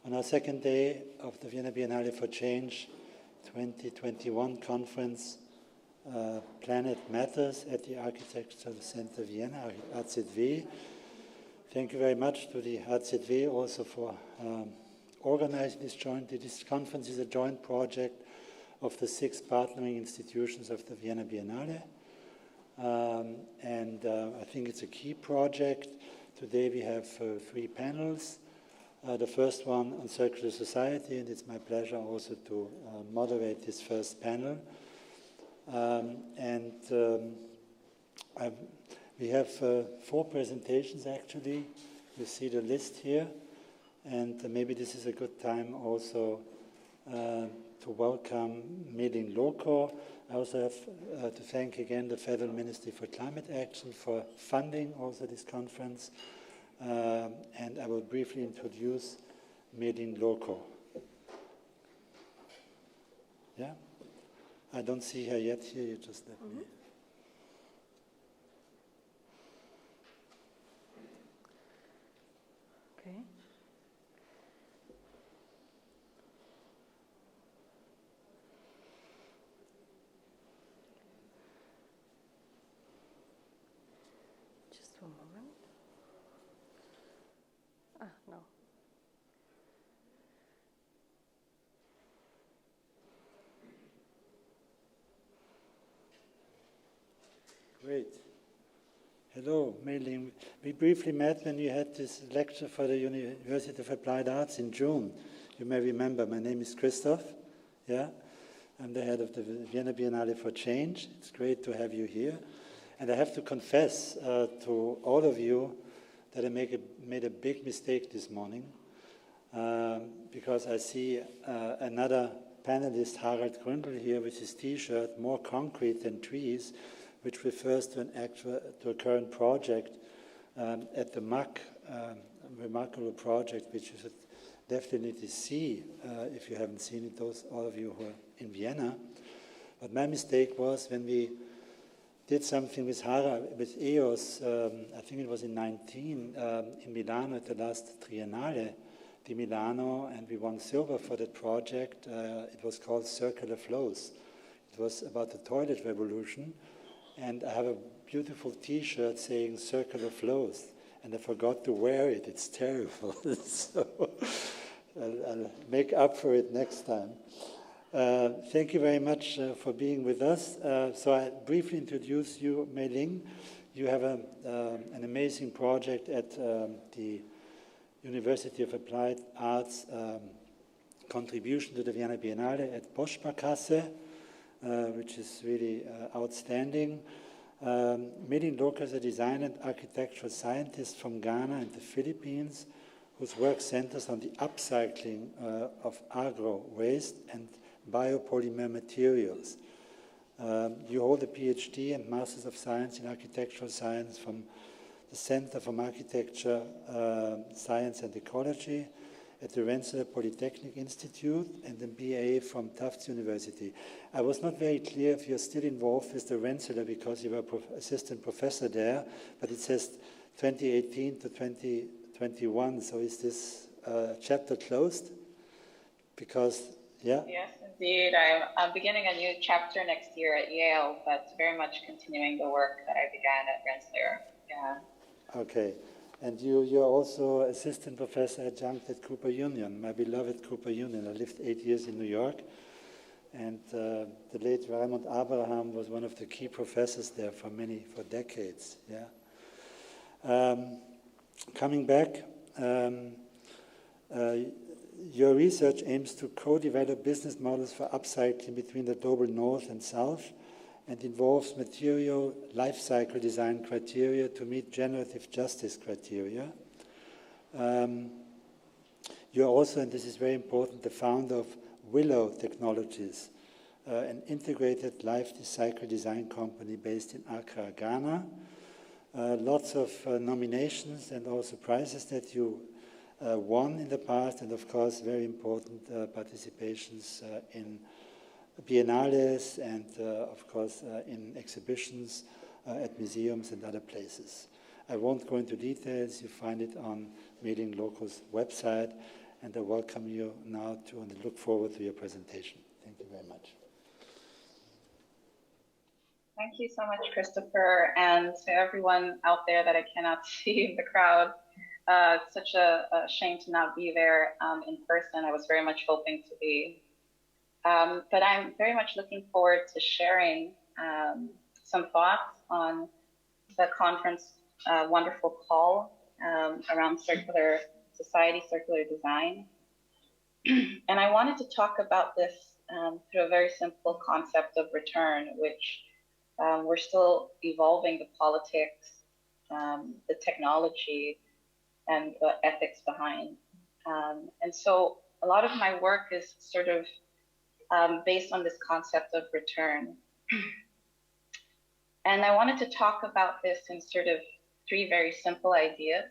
on our second day of the Vienna Biennale for Change 2021 conference, Planet Matters at the Architectural Center Vienna, AZW. Thank you very much to the AZW also for organizing this joint. This conference is a joint project of the 6 partnering institutions of the Vienna Biennale. I think it's a key project. Today we have 3 panels. The first one on circular society, and it's my pleasure also to moderate this first panel. We have 4 presentations actually. You see the list here, and maybe this is a good time also to welcome Medin Loco. I also have to thank again the Federal Ministry for Climate Action for funding also this conference. And I will briefly introduce Medin Loco. Yeah? I don't see her yet here, you just let me. Okay. Just one moment. No. Great. Hello, Mei-Ling. We briefly met when you had this lecture for the University of Applied Arts in June. You may remember, my name is Christoph. Yeah, I'm the head of the Vienna Biennale for Change. It's great to have you here. And I have to confess to all of you that I made a big mistake this morning because I see another panelist, Harald Gründel, here with his T-shirt, More Concrete Than Trees, which refers to a current project at the MAC, remarkable project which you should definitely see if you haven't seen it, all of you who are in Vienna. But my mistake was when we did something with EOS, I think it was in 19, in Milano at the last Triennale di Milano, and we won silver for that project. It was called Circular Flows. It was about the toilet revolution, and I have a beautiful T-shirt saying Circular Flows, and I forgot to wear it. It's terrible. So I'll make up for it next time. Thank you very much for being with us. So I briefly introduce you, Mei-Ling. You have an amazing project at the University of Applied Arts contribution to the Vienna Biennale at Boschsparkasse, which is really outstanding. Medin Loco is a design and architectural scientist from Ghana and the Philippines, whose work centers on the upcycling of agro-waste and biopolymer materials. You hold a PhD and Masters of Science in Architectural Science from the Center for Architecture, Science and Ecology at the Rensselaer Polytechnic Institute, and a BA from Tufts University. I was not very clear if you're still involved with the Rensselaer because you were assistant professor there, but it says 2018 to 2021. So is this chapter closed? Because, yeah? Yes, indeed. I'm beginning a new chapter next year at Yale, but very much continuing the work that I began at Rensselaer. Yeah. Okay. And you're also assistant professor adjunct at Cooper Union, my beloved Cooper Union. I lived 8 years in New York, and the late Raymond Abraham was one of the key professors there for decades. Yeah. Coming back, your research aims to co-develop business models for upcycling between the global north and south, and involves material life cycle design criteria to meet generative justice criteria. You're also, and this is very important, the founder of Willow Technologies, an integrated life cycle design company based in Accra, Ghana. Lots of nominations and also prizes that you won in the past, and of course very important participations in biennales and of course in exhibitions at museums and other places. I won't go into details. You find it on Medin Loco's website, And I welcome you now to and look forward to your presentation. Thank you very much. Thank you so much, Christopher, and to everyone out there that I cannot see in the crowd. It's such a shame to not be there in person. I was very much hoping to be. But I'm very much looking forward to sharing some thoughts on the conference wonderful call around circular society, circular design. And I wanted to talk about this through a very simple concept of return, which we're still evolving the politics, the technology, and the ethics behind. And so a lot of my work is sort of based on this concept of return. And I wanted to talk about this in sort of three very simple ideas.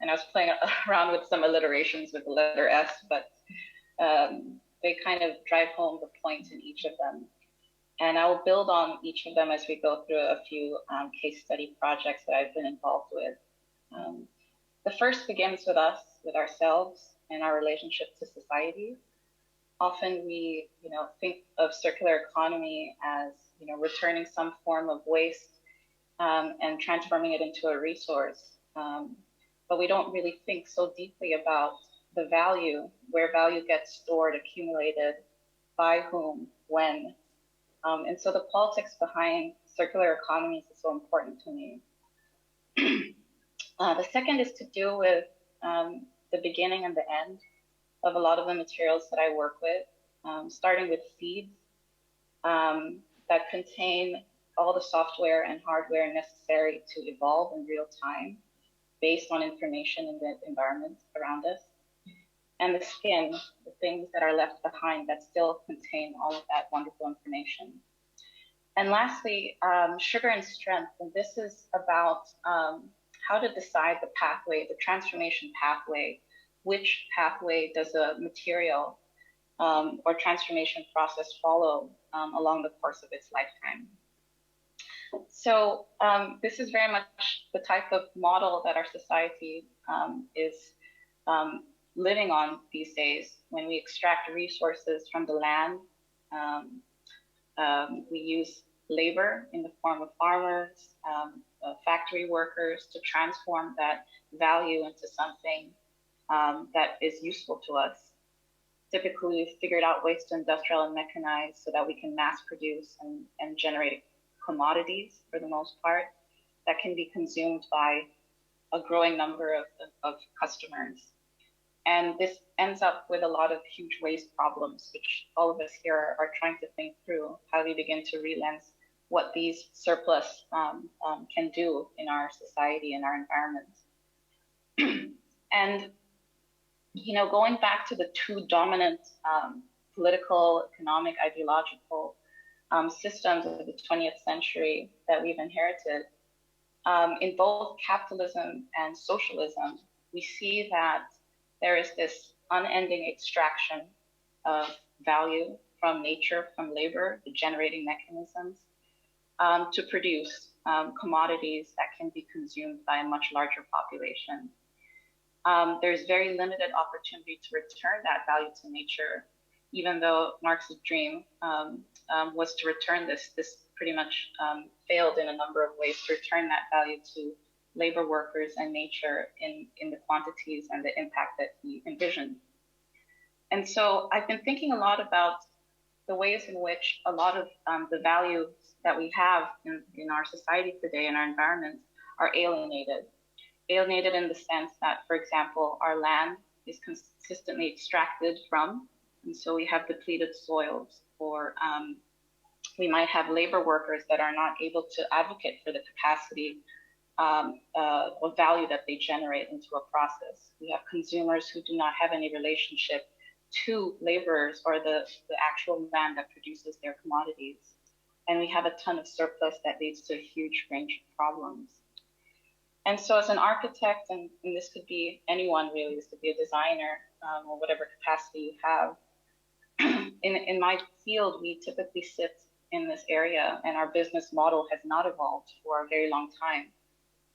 And I was playing around with some alliterations with the letter S, but they kind of drive home the point in each of them. And I'll build on each of them as we go through a few case study projects that I've been involved with. The first begins with us, with ourselves, and our relationship to society. Often we, think of circular economy as, returning some form of waste and transforming it into a resource. But we don't really think so deeply about the value, where value gets stored, accumulated, by whom, when. And so the politics behind circular economies is so important to me. The second is to do with the beginning and the end of a lot of the materials that I work with, starting with seeds that contain all the software and hardware necessary to evolve in real time based on information in the environment around us. And the skin, the things that are left behind that still contain all of that wonderful information. And lastly, sugar and strength. And this is about how to decide the pathway, the transformation pathway. Which pathway does a material or transformation process follow along the course of its lifetime? So this is very much the type of model that our society is living on these days. When we extract resources from the land, we use labor in the form of farmers, factory workers to transform that value into something that is useful to us. Typically, we've figured out ways to industrial and mechanize so that we can mass produce and generate commodities, for the most part, that can be consumed by a growing number of customers. And this ends up with a lot of huge waste problems, which all of us here are trying to think through. How do we begin to relance what these surplus can do in our society and our environment? And going back to the two dominant political, economic, ideological systems of the 20th century that we've inherited, in both capitalism and socialism, we see that there is this unending extraction of value from nature, from labor, the generating mechanisms, to produce commodities that can be consumed by a much larger population. There's very limited opportunity to return that value to nature, even though Marx's dream was to return this pretty much failed in a number of ways, to return that value to labor workers and nature in the quantities and the impact that he envisioned. And so I've been thinking a lot about the ways in which a lot of the values that we have in our society today, in our environment, are alienated. Alienated in the sense that, for example, our land is consistently extracted from, and so we have depleted soils, or we might have labor workers that are not able to advocate for the capacity or value that they generate into a process. We have consumers who do not have any relationship to laborers or the actual land that produces their commodities. And we have a ton of surplus that leads to a huge range of problems. And so as an architect, and this could be anyone really, this could be a designer or whatever capacity you have, in my field, we typically sit in this area, and our business model has not evolved for a very long time.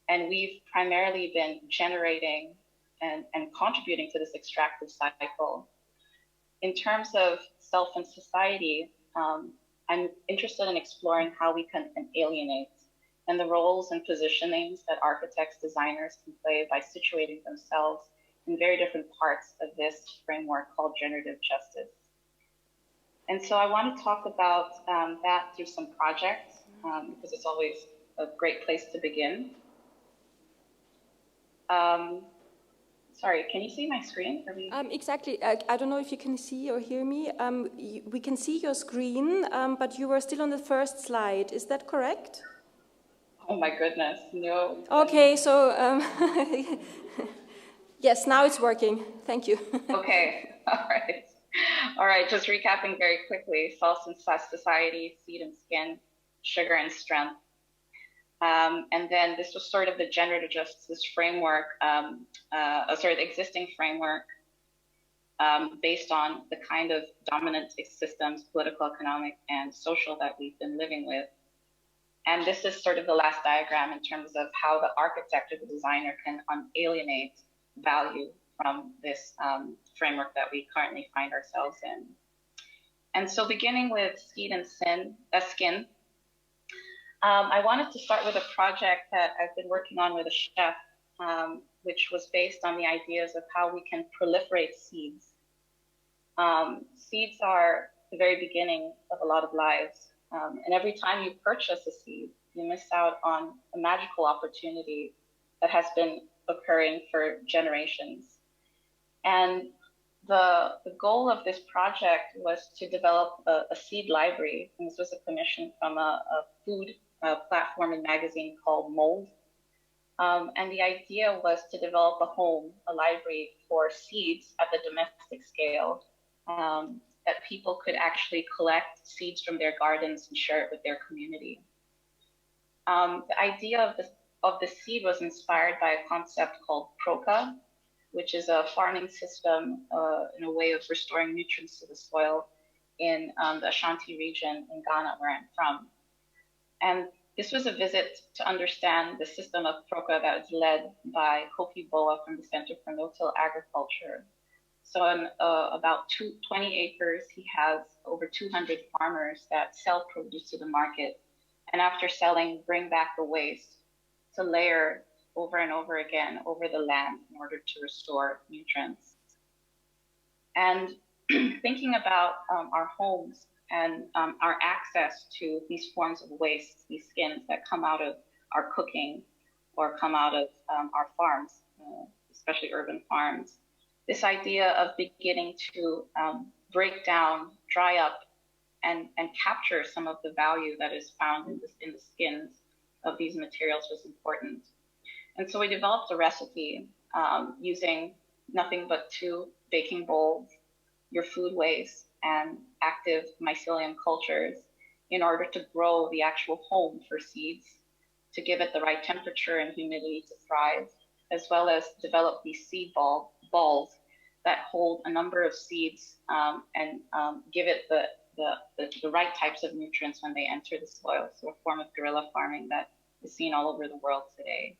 And we've primarily been generating and contributing to this extractive cycle. In terms of self and society, I'm interested in exploring how we can alienate and the roles and positionings that architects, designers can play by situating themselves in very different parts of this framework called generative justice. And so I want to talk about that through some projects, because it's always a great place to begin. Sorry, can you see my screen? Exactly. I don't know if you can see or hear me. We can see your screen, but you were still on the first slide. Is that correct? Oh my goodness, no. Okay, so yes, now it's working. Thank you. Okay, all right. All right, just recapping very quickly: self and society, seed and skin, sugar and strength. And then this was sort of the generative justice framework, the existing framework based on the kind of dominant systems, political, economic, and social that we've been living with. And this is sort of the last diagram in terms of how the architect or the designer can alienate value from this framework that we currently find ourselves in. And so beginning with seed and skin, I wanted to start with a project that I've been working on with a chef, which was based on the ideas of how we can proliferate seeds. Seeds are the very beginning of a lot of lives. And every time you purchase a seed, you miss out on a magical opportunity that has been occurring for generations. And the goal of this project was to develop a seed library. And this was a commission from a food platform and magazine called Mold. And the idea was to develop a library for seeds at the domestic scale, that people could actually collect seeds from their gardens and share it with their community. The idea of the seed was inspired by a concept called PROCA, which is a farming system in a way of restoring nutrients to the soil in the Ashanti region in Ghana, where I'm from. And this was a visit to understand the system of PROCA that was led by Kofi Boa from the Center for No-Till Agriculture. So on about 20 acres, he has over 200 farmers that sell produce to the market. And after selling, bring back the waste to layer over and over again over the land in order to restore nutrients. And thinking about our homes and our access to these forms of waste, these skins that come out of our cooking or come out of our farms, especially urban farms. This idea of beginning to break down, dry up, and capture some of the value that is found in the skins of these materials was important. And so we developed a recipe using nothing but 2 baking bowls, your food waste, and active mycelium cultures in order to grow the actual home for seeds, to give it the right temperature and humidity to thrive, as well as develop these seed balls that hold a number of seeds and give it the right types of nutrients when they enter the soil. So a form of guerrilla farming that is seen all over the world today.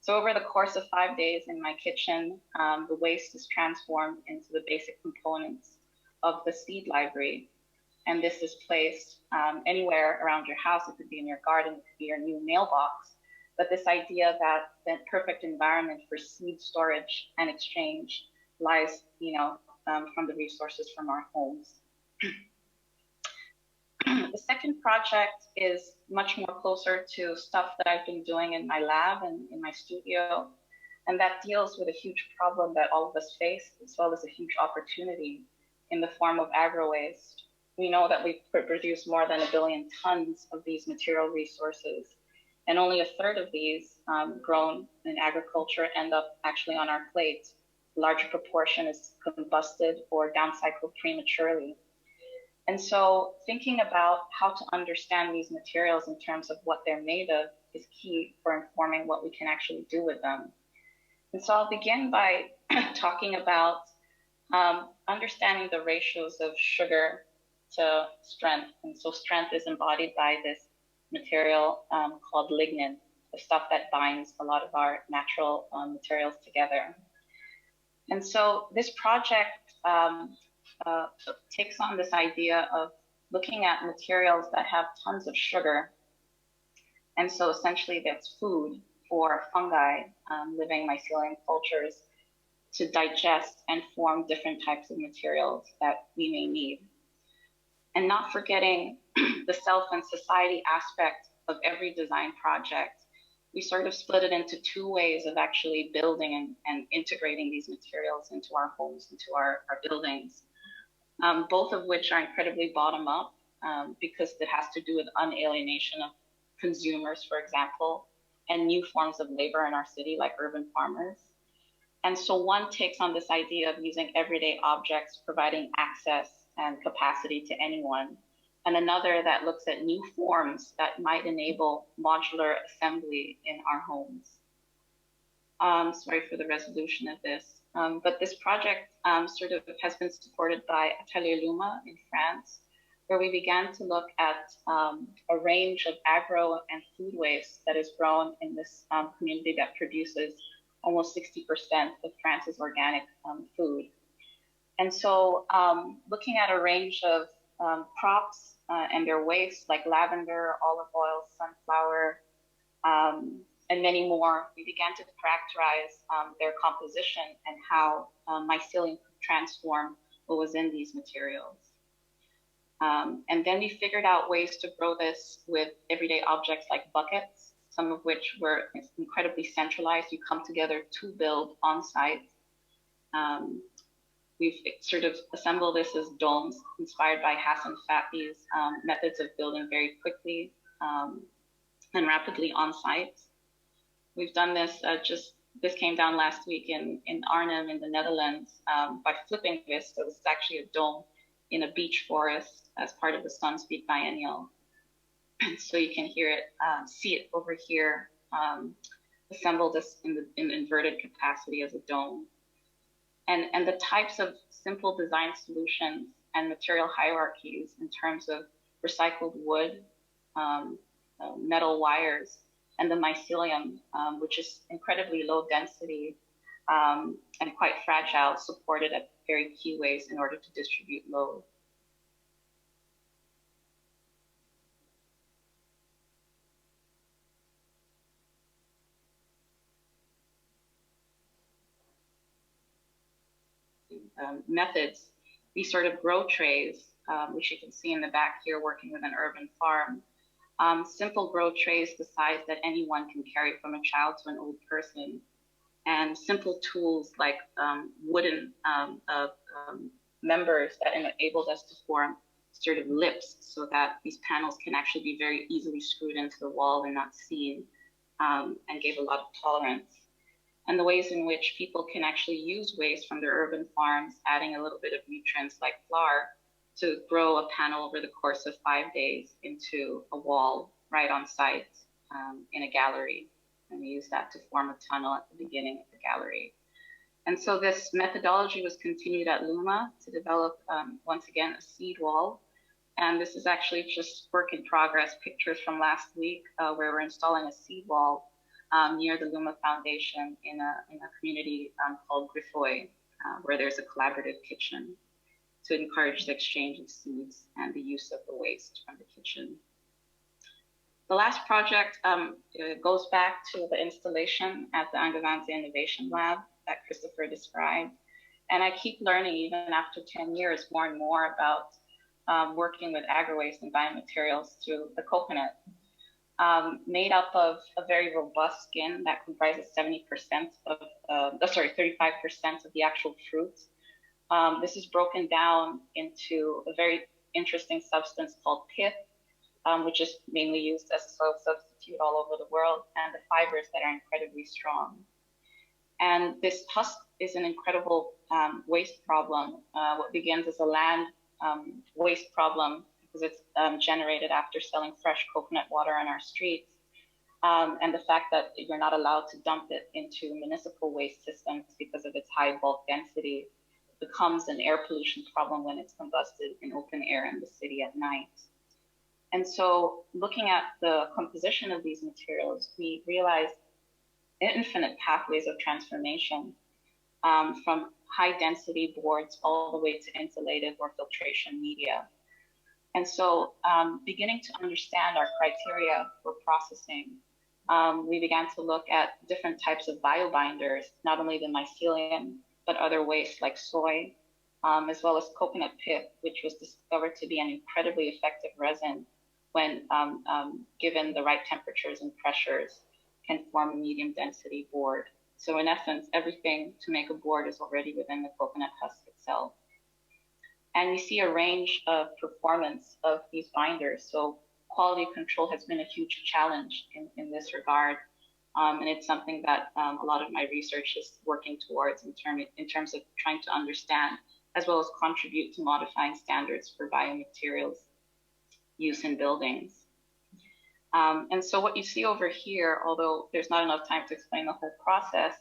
So over the course of 5 days in my kitchen, the waste is transformed into the basic components of the seed library. And this is placed anywhere around your house. It could be in your garden, it could be your new mailbox. But this idea that the perfect environment for seed storage and exchange lies, from the resources from our homes. The second project is much more closer to stuff that I've been doing in my lab and in my studio. And that deals with a huge problem that all of us face, as well as a huge opportunity in the form of agro-waste. We know that we produce more than 1 billion tons of these material resources, and only 1/3 of these grown in agriculture end up actually on our plate. A larger proportion is combusted or downcycled prematurely. And so thinking about how to understand these materials in terms of what they're made of is key for informing what we can actually do with them. And so I'll begin by talking about understanding the ratios of sugar to strength. And so strength is embodied by this material called lignin, the stuff that binds a lot of our natural materials together. And so this project takes on this idea of looking at materials that have tons of sugar. And so essentially that's food for fungi, living mycelium cultures, to digest and form different types of materials that we may need. And not forgetting the self and society aspect of every design project, we sort of split it into two ways of actually building and integrating these materials into our homes, into our buildings, both of which are incredibly bottom up because it has to do with unalienation of consumers, for example, and new forms of labor in our city, like urban farmers. And so one takes on this idea of using everyday objects, providing access and capacity to anyone, and another that looks at new forms that might enable modular assembly in our homes. Sorry for the resolution of this, but this project sort of has been supported by Atelier Luma in France, where we began to look at a range of agro and food waste that is grown in this community that produces almost 60% of France's organic food. And so looking at a range of crops and their waste, like lavender, olive oil, sunflower, and many more, we began to characterize their composition and how mycelium could transform what was in these materials. And then we figured out ways to grow this with everyday objects like buckets, some of which were incredibly centralized. You come together to build on site. We've sort of assembled this as domes inspired by Hassan Fathi's methods of building very quickly and rapidly on site. We've done this this came down last week in Arnhem in the Netherlands by flipping this. So this is actually a dome in a beech forest as part of the Sunspeak Biennial. So you can hear it, see it over here, assembled in inverted capacity as a dome. And the types of simple design solutions and material hierarchies in terms of recycled wood, metal wires, and the mycelium, which is incredibly low density and quite fragile, supported at very key ways in order to distribute load. Methods, these sort of grow trays, which you can see in the back here working with an urban farm. Simple grow trays the size that anyone can carry from a child to an old person. And simple tools like wooden members that enabled us to form sort of lips so that these panels can actually be very easily screwed into the wall and not seen, and gave a lot of tolerance. And the ways in which people can actually use waste from their urban farms, adding a little bit of nutrients like flour to grow a panel over the course of 5 days into a wall right on site in a gallery. And we use that to form a tunnel at the beginning of the gallery. And so this methodology was continued at Luma to develop, once again, a seed wall. And this is actually just work in progress, pictures from last week where we're installing a seed wall near the Luma Foundation in a community called Griffoy, where there's a collaborative kitchen to encourage the exchange of seeds and the use of the waste from the kitchen. The last project goes back to the installation at the Angewandte Innovation Lab that Christopher described. And I keep learning, even after 10 years, more and more about working with agro-waste and biomaterials through the coconut. Made up of a very robust skin that comprises 70% of, 35% of the actual fruit. This is broken down into a very interesting substance called pith, which is mainly used as a soil substitute all over the world, and the fibers that are incredibly strong. And this husk is an incredible waste problem. What begins as a land waste problem, because it's generated after selling fresh coconut water on our streets, and the fact that you're not allowed to dump it into municipal waste systems because of its high bulk density, becomes an air pollution problem when it's combusted in open air in the city at night. And so looking at the composition of these materials, we realized infinite pathways of transformation. from high density boards all the way to insulated or filtration media. And so beginning to understand our criteria for processing, we began to look at different types of biobinders, not only the mycelium, but other wastes like soy, as well as coconut pith, which was discovered to be an incredibly effective resin when given the right temperatures and pressures, can form a medium density board. So in essence, everything to make a board is already within the coconut husk itself. And we see a range of performance of these binders. So quality control has been a huge challenge in this regard. And it's something that a lot of my research is working towards in terms of trying to understand, as well as contribute to modifying standards for biomaterials use in buildings. And so what you see over here, although there's not enough time to explain the whole process,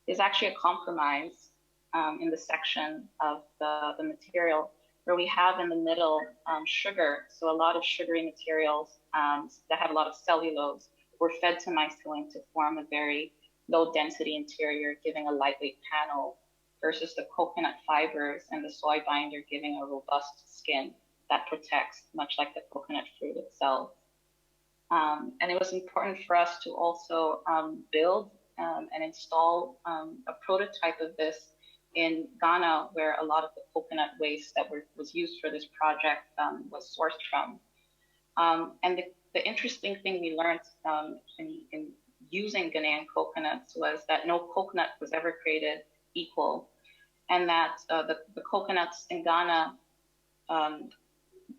is actually a compromise in the section of the material, where we have in the middle sugar. So a lot of sugary materials that have a lot of cellulose were fed to mycelium to form a very low density interior, giving a lightweight panel, versus the coconut fibers and the soy binder giving a robust skin that protects, much like the coconut fruit itself. And it was important for us to also build and install a prototype of this in Ghana, where a lot of the coconut waste that was used for this project was sourced from. And the interesting thing we learned in using Ghanaian coconuts was that no coconut was ever created equal, and that the coconuts in Ghana,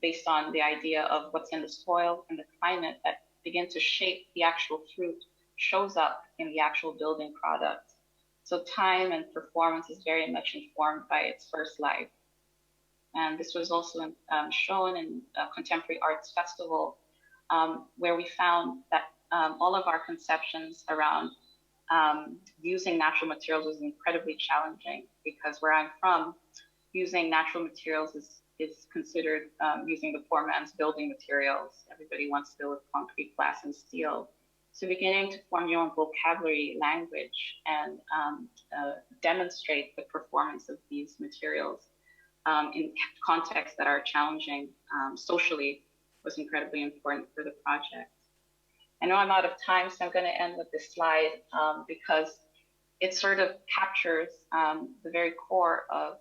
based on the idea of what's in the soil and the climate that begin to shape the actual fruit, shows up in the actual building product. So time and performance is very much informed by its first life. And this was also shown in a contemporary arts festival, where we found that all of our conceptions around using natural materials was incredibly challenging, because where I'm from, using natural materials is considered using the poor man's building materials. Everybody wants to build with concrete, glass, and steel. So beginning to form your own vocabulary, language, and demonstrate the performance of these materials in contexts that are challenging socially was incredibly important for the project. I know I'm out of time, so I'm going to end with this slide because it sort of captures the very core of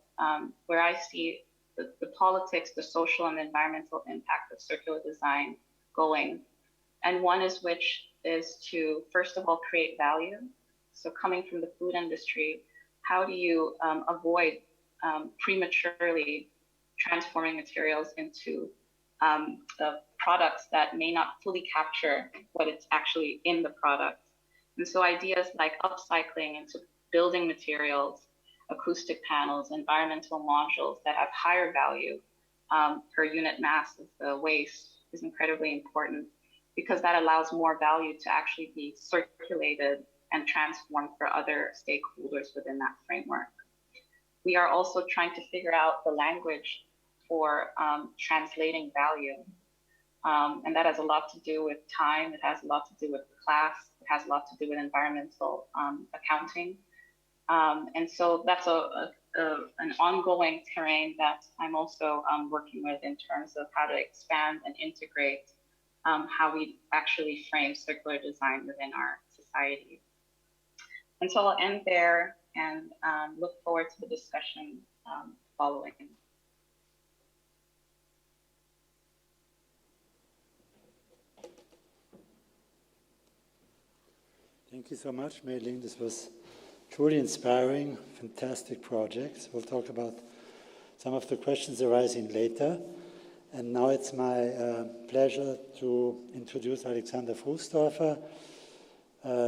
where I see the politics, the social and environmental impact of circular design going. And one is which is to, first of all, create value. So coming from the food industry, how do you avoid prematurely transforming materials into products that may not fully capture what it's actually in the product? And so ideas like upcycling into building materials, acoustic panels, environmental modules that have higher value per unit mass of the waste is incredibly important, because that allows more value to actually be circulated and transformed for other stakeholders within that framework. We are also trying to figure out the language for translating value. And that has a lot to do with time, it has a lot to do with class, it has a lot to do with environmental accounting. And so that's an ongoing terrain that I'm also working with in terms of how to expand and integrate how we actually frame circular design within our society. And so I'll end there and look forward to the discussion following. Thank you so much, Mei Ling. This was truly inspiring, fantastic projects. We'll talk about some of the questions arising later. And now it's my pleasure to introduce Alexandra Fußdorfer.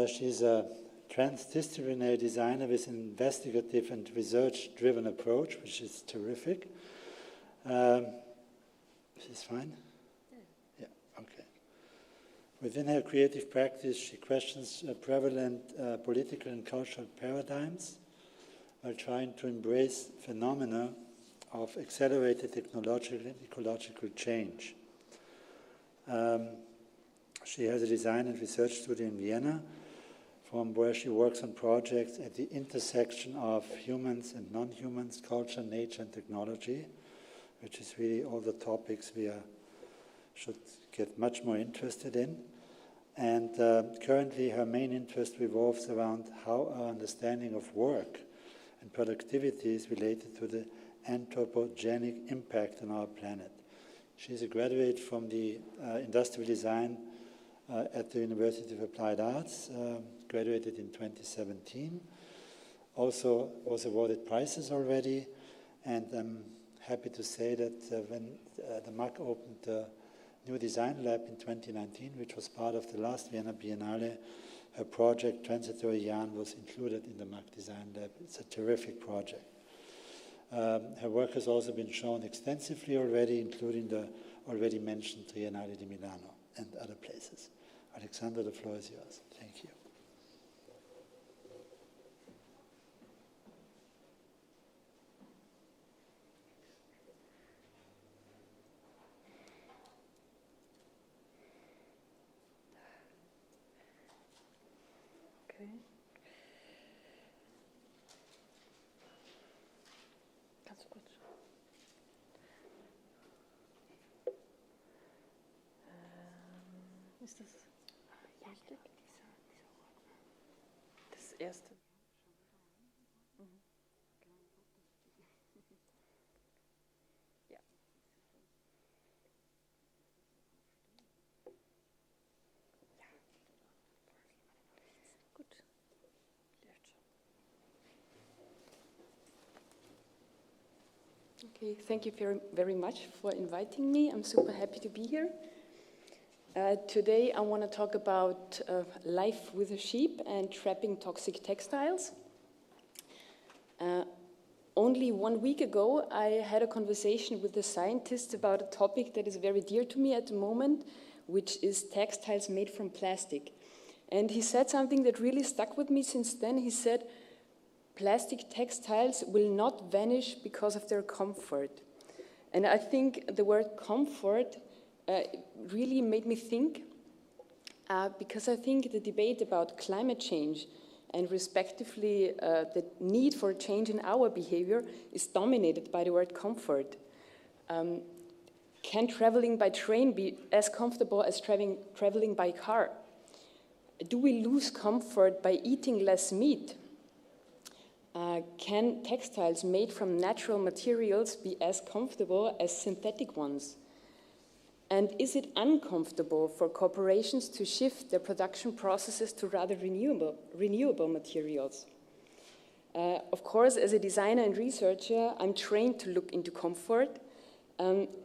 She's a transdisciplinary designer with an investigative and research-driven approach, which is terrific. She's fine? Yeah, okay. Within her creative practice, she questions prevalent political and cultural paradigms while trying to embrace phenomena of accelerated technological and ecological change. She has a design and research studio in Vienna, from where she works on projects at the intersection of humans and non-humans, culture, nature, and technology, which is really all the topics we should get much more interested in. And currently her main interest revolves around how our understanding of work and productivity is related to the anthropogenic impact on our planet. She's a graduate from the industrial design at the University of Applied Arts, graduated in 2017. Also was awarded prizes already, and I'm happy to say that when the MAC opened the new design lab in 2019, which was part of the last Vienna Biennale, her project Transitory Yarn was included in the MAC design lab. It's a terrific project. Her work has also been shown extensively already, including the already mentioned Triennale di Milano and other places. Alexandra, the floor is yours. Thank you. Okay. Ganz kurz. Ist das richtig? Das erste. Ja. Gut. Okay, thank you very much for inviting me. I'm super happy to be here. Today I want to talk about life with a sheep and trapping toxic textiles. Only 1 week ago, I had a conversation with a scientist about a topic that is very dear to me at the moment, which is textiles made from plastic. And he said something that really stuck with me since then. He said, plastic textiles will not vanish because of their comfort. And I think the word comfort really made me think, because I think the debate about climate change and respectively the need for a change in our behavior is dominated by the word comfort. Can traveling by train be as comfortable as traveling by car? Do we lose comfort by eating less meat? Can textiles made from natural materials be as comfortable as synthetic ones? And is it uncomfortable for corporations to shift their production processes to rather renewable materials? Of course, as a designer and researcher, I'm trained to look into comfort.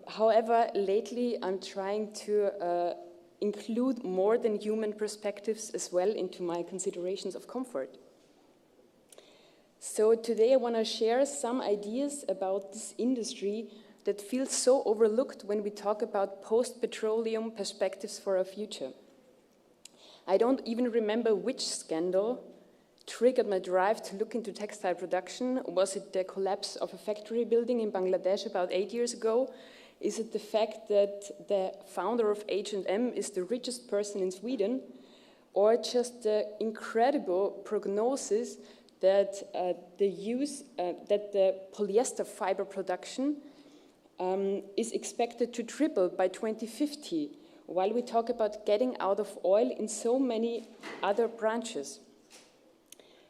However, lately I'm trying to include more than human perspectives as well into my considerations of comfort. So today I want to share some ideas about this industry that feels so overlooked when we talk about post-petroleum perspectives for our future. I don't even remember which scandal triggered my drive to look into textile production. Was it the collapse of a factory building in Bangladesh about 8 years ago? Is it the fact that the founder of H&M is the richest person in Sweden? Or just the incredible prognosis that the polyester fiber production is expected to triple by 2050, while we talk about getting out of oil in so many other branches.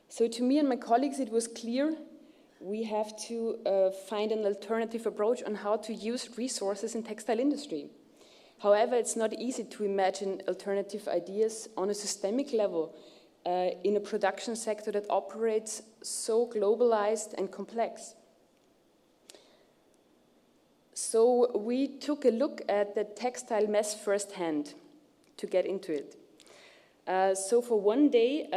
So to me and my colleagues, it was clear we have to find an alternative approach on how to use resources in textile industry. However, it's not easy to imagine alternative ideas on a systemic level in a production sector that operates so globalized and complex. So we took a look at the textile mess firsthand to get into it. So for one day,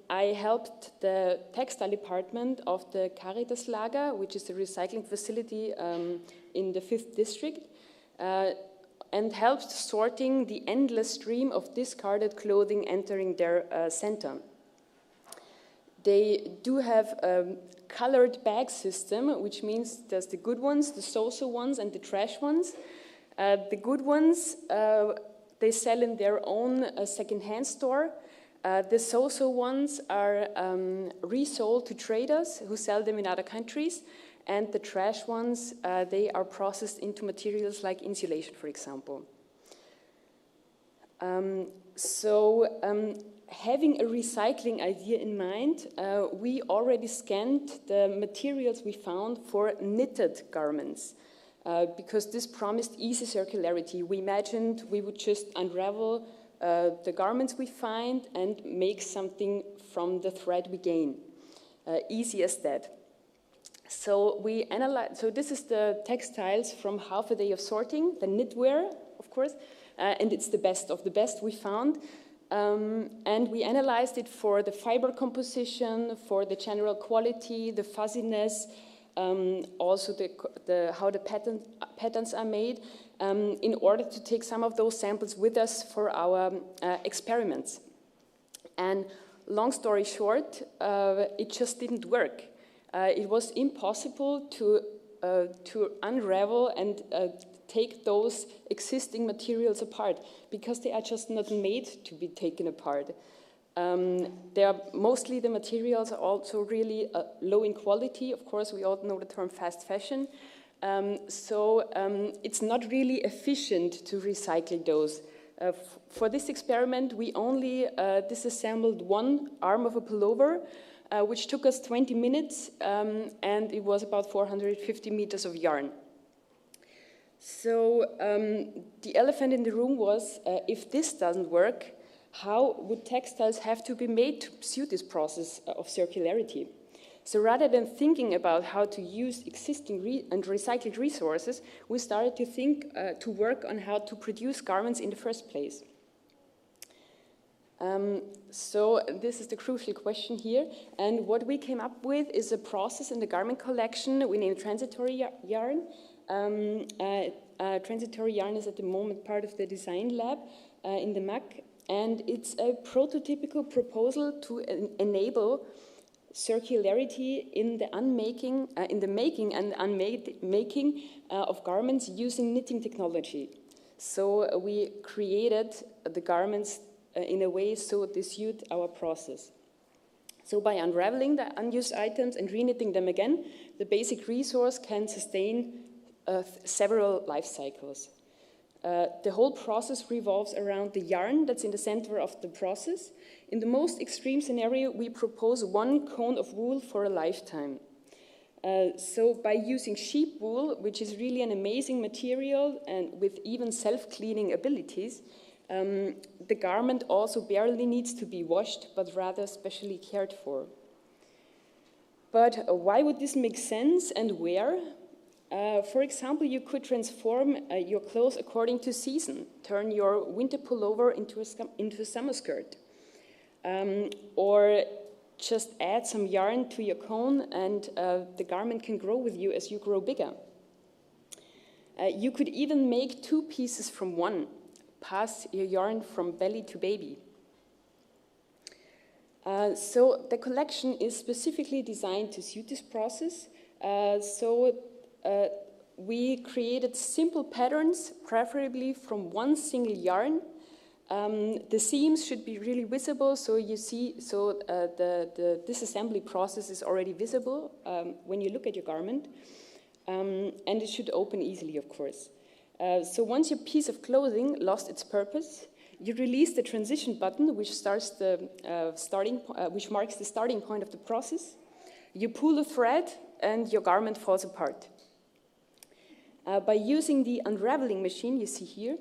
I helped the textile department of the Caritas Lager, which is the recycling facility in the 5th district, and helped sorting the endless stream of discarded clothing entering their center. They do have a colored bag system, which means there's the good ones, the so-so ones, and the trash ones. The good ones, they sell in their own second-hand store. The so-so ones are resold to traders who sell them in other countries, and the trash ones, they are processed into materials like insulation, for example. Having a recycling idea in mind, we already scanned the materials we found for knitted garments, because this promised easy circularity. We imagined we would just unravel the garments we find and make something from the thread we gain. Easy as that. So we analyzed, so this is the textiles from half a day of sorting, the knitwear, of course, and it's the best of the best we found. And we analyzed it for the fiber composition, for the general quality, the fuzziness, also how the patterns are made, in order to take some of those samples with us for our experiments. And long story short, it just didn't work. It was impossible to unravel and take those existing materials apart, because they are just not made to be taken apart. Mostly the materials are also really low in quality. Of course, we all know the term fast fashion. It's not really efficient to recycle those. For this experiment, we only disassembled one arm of a pullover, which took us 20 minutes, and it was about 450 meters of yarn. So the elephant in the room was, if this doesn't work, how would textiles have to be made to suit this process of circularity? So rather than thinking about how to use existing and recycled resources, we started to think, to work on how to produce garments in the first place. So this is the crucial question here. And what we came up with is a process in the garment collection we named transitory yarn. Transitory yarn is at the moment part of the design lab in the MAC, and it's a prototypical proposal to enable circularity in the making and unmaking of garments using knitting technology. So we created the garments in a way so they suit our process. So by unraveling the unused items and reknitting them again, the basic resource can sustain several life cycles. The whole process revolves around the yarn that's in the center of the process. In the most extreme scenario, we propose 1 cone of wool for a lifetime. So by using sheep wool, which is really an amazing material and with even self-cleaning abilities, the garment also barely needs to be washed, but rather specially cared for. But why would this make sense and where? For example, you could transform your clothes according to season, turn your winter pullover into a summer skirt, or just add some yarn to your cone and the garment can grow with you as you grow bigger. You could even make 2 pieces from one, pass your yarn from belly to baby. So the collection is specifically designed to suit this process. We created simple patterns, preferably from one single yarn. The seams should be really visible, so you see, the disassembly process is already visible when you look at your garment, and it should open easily, of course. So once your piece of clothing lost its purpose, you release the transition button, which marks the starting point of the process. You pull the thread, and your garment falls apart. By using the unraveling machine you see here,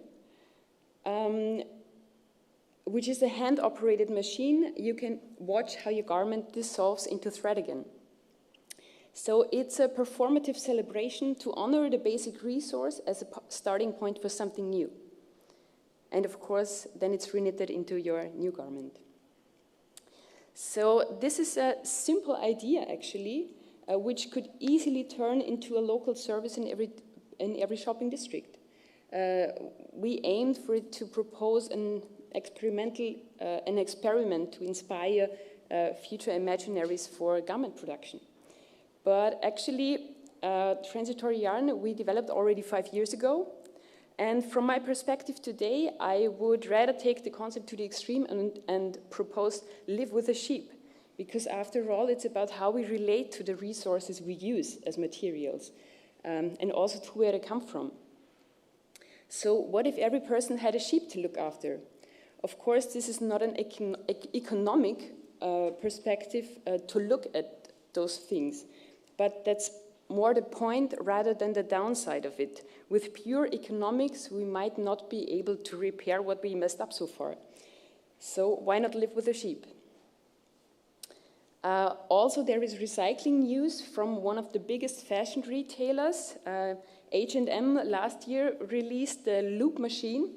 which is a hand-operated machine, you can watch how your garment dissolves into thread again. So it's a performative celebration to honor the basic resource as a starting point for something new. And of course, then it's reknitted into your new garment. So this is a simple idea, actually, which could easily turn into a local service in every shopping district. We aimed for it to propose an experiment to inspire future imaginaries for garment production. But actually, transitory yarn we developed already 5 years ago, And from my perspective today, I would rather take the concept to the extreme and propose live with a sheep. Because after all, it's about how we relate to the resources we use as materials, and also to where they come from. So what if every person had a sheep to look after? Of course, this is not an economic perspective to look at those things, but that's more the point rather than the downside of it. With pure economics, we might not be able to repair what we messed up so far. So why not live with a sheep? Also, there is recycling news from one of the biggest fashion retailers. H&M last year released the Loop machine,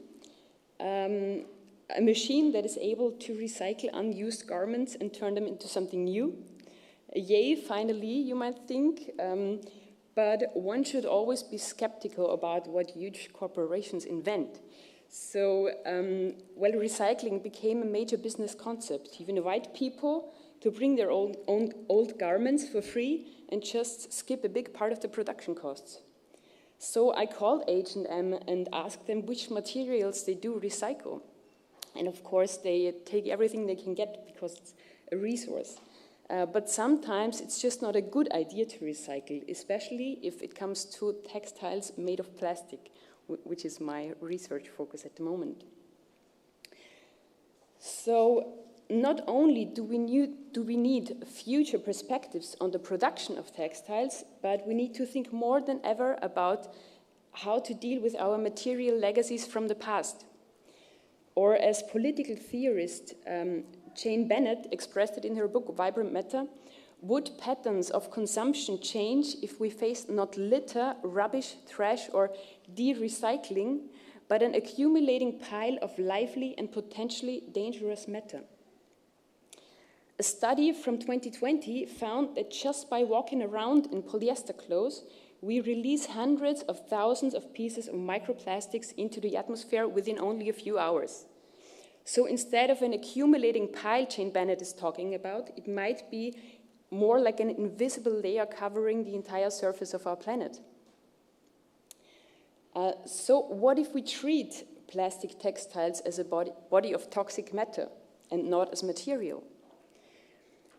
a machine that is able to recycle unused garments and turn them into something new. Yay, finally, you might think, but one should always be skeptical about what huge corporations invent. So, well, recycling became a major business concept. You invite people to bring their own old garments for free and just skip a big part of the production costs. So I called H&M and asked them which materials they do recycle. And of course, they take everything they can get because it's a resource. But sometimes it's just not a good idea to recycle, especially if it comes to textiles made of plastic, which is my research focus at the moment. So not only do we need future perspectives on the production of textiles, but we need to think more than ever about how to deal with our material legacies from the past. Or as political theorist Jane Bennett expressed it in her book, Vibrant Matter, would patterns of consumption change if we faced not litter, rubbish, trash, or de-recycling, but an accumulating pile of lively and potentially dangerous matter? A study from 2020 found that just by walking around in polyester clothes, we release hundreds of thousands of pieces of microplastics into the atmosphere within only a few hours. So instead of an accumulating pile Jane Bennett is talking about, it might be more like an invisible layer covering the entire surface of our planet. So what if we treat plastic textiles as a body of toxic matter and not as material?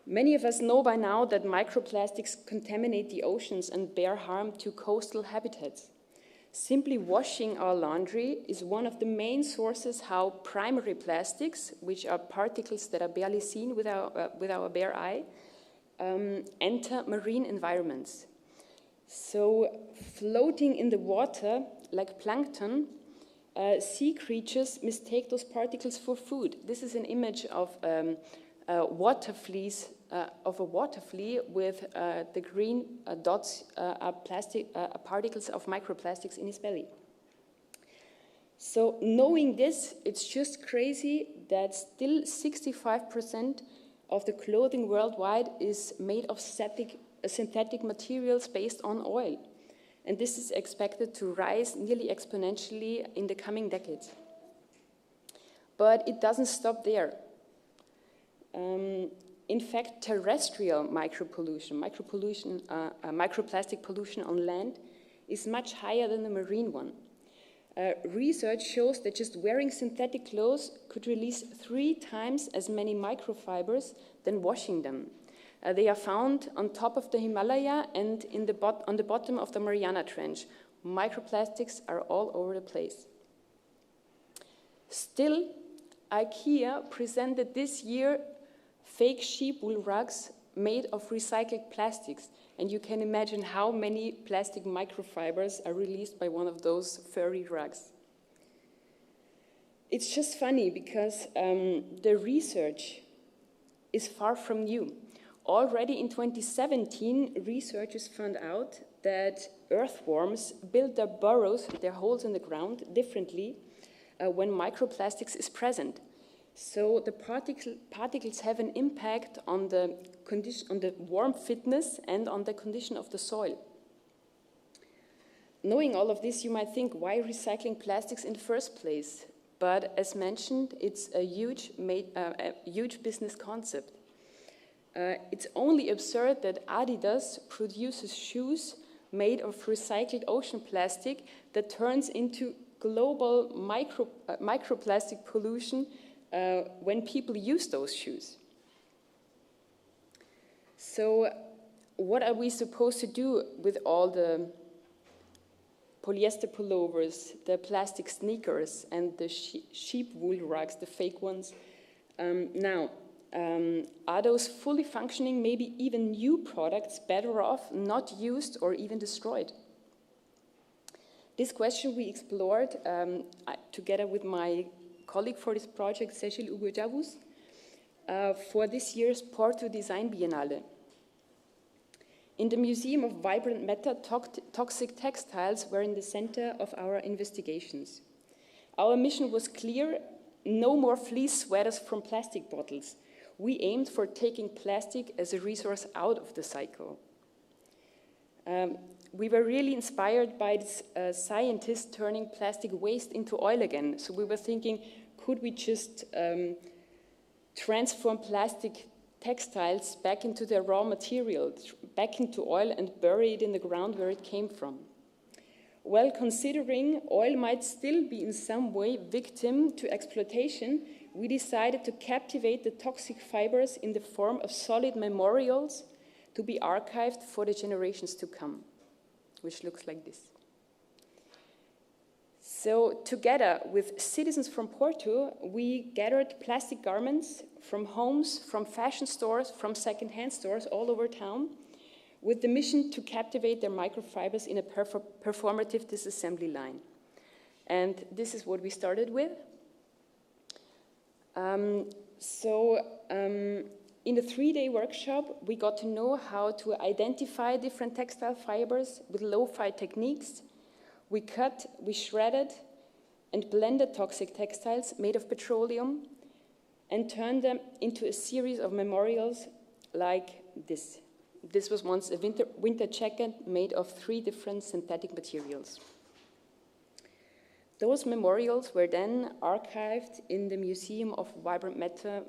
Many of us know by now that microplastics contaminate the oceans and bear harm to coastal habitats. Simply washing our laundry is one of the main sources how primary plastics, which are particles that are barely seen with our bare eye, enter marine environments. So floating in the water, like plankton, sea creatures mistake those particles for food. This is an image of water fleas, of a water flea with the green dots are particles of microplastics in his belly. So knowing this, it's just crazy that still 65% of the clothing worldwide is made of synthetic materials based on oil. And this is expected to rise nearly exponentially in the coming decades. But it doesn't stop there. In fact, terrestrial microplastic pollution on land is much higher than the marine one. Research shows that just wearing synthetic clothes could release 3 times as many microfibers than washing them. They are found on top of the Himalaya and on the bottom of the Mariana Trench. Microplastics are all over the place. Still, IKEA presented this year fake sheep wool rugs made of recycled plastics. And you can imagine how many plastic microfibers are released by one of those furry rugs. It's just funny because the research is far from new. Already in 2017, researchers found out that earthworms build their burrows, their holes in the ground, differently when microplastics is present. So the particles have an impact on the warm fitness and on the condition of the soil. Knowing all of this, you might think, why recycling plastics in the first place? But as mentioned, it's a huge business concept. It's only absurd that Adidas produces shoes made of recycled ocean plastic that turns into global microplastic pollution when people use those shoes. So what are we supposed to do with all the polyester pullovers, the plastic sneakers, and the sheep wool rugs, the fake ones? Are those fully functioning, maybe even new products better off not used or even destroyed? This question we explored together with my colleague for this project, Cecil Ugo-Javus, for this year's Porto Design Biennale. In the Museum of Vibrant Matter, toxic textiles were in the center of our investigations. Our mission was clear: no more fleece sweaters from plastic bottles. We aimed for taking plastic as a resource out of the cycle. We were really inspired by this scientist turning plastic waste into oil again. So we were thinking, could we just transform plastic textiles back into their raw material, back into oil, and bury it in the ground where it came from? Well, considering oil might still be in some way victim to exploitation, we decided to captivate the toxic fibers in the form of solid memorials to be archived for the generations to come, which looks like this. So together with citizens from Porto, we gathered plastic garments from homes, from fashion stores, from second-hand stores all over town, with the mission to captivate their microfibers in a performative disassembly line. And this is what we started with. In a 3-day workshop, we got to know how to identify different textile fibers with lo-fi techniques. We cut, we shredded, and blended toxic textiles made of petroleum and turned them into a series of memorials like this. This was once a winter jacket made of 3 different synthetic materials. Those memorials were then archived in the Museum of Vibrant Matter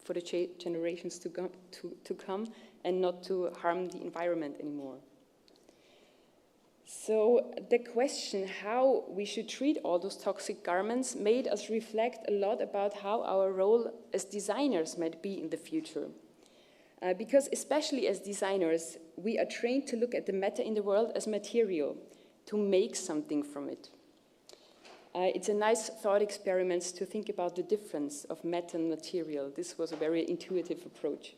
for the generations to come and not to harm the environment anymore. So the question how we should treat all those toxic garments made us reflect a lot about how our role as designers might be in the future. Because especially as designers, we are trained to look at the matter in the world as material, to make something from it. It's a nice thought experiment to think about the difference of matter and material. This was a very intuitive approach.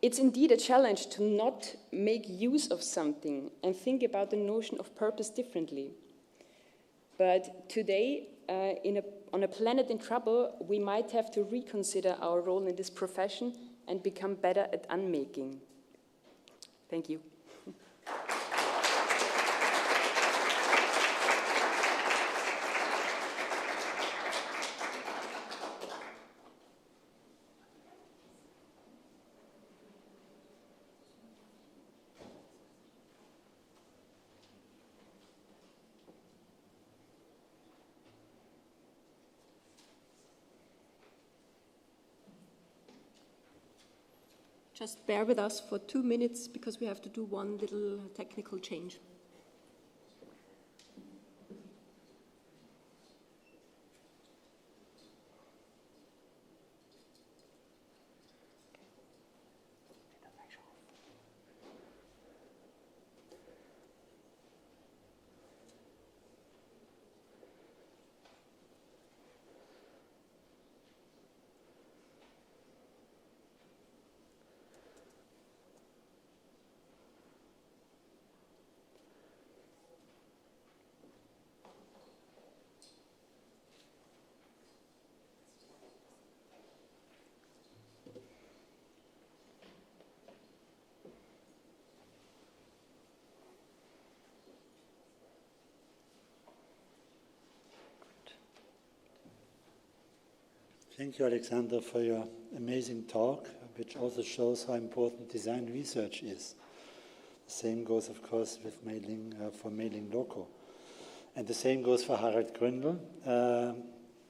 It's indeed a challenge to not make use of something and think about the notion of purpose differently. But today, on a planet in trouble, we might have to reconsider our role in this profession and become better at unmaking. Thank you. Just bear with us for 2 minutes because we have to do one little technical change. Thank you, Alexander, for your amazing talk, which also shows how important design research is. The same goes, of course, with for mailing loco. And the same goes for Harald Gründel.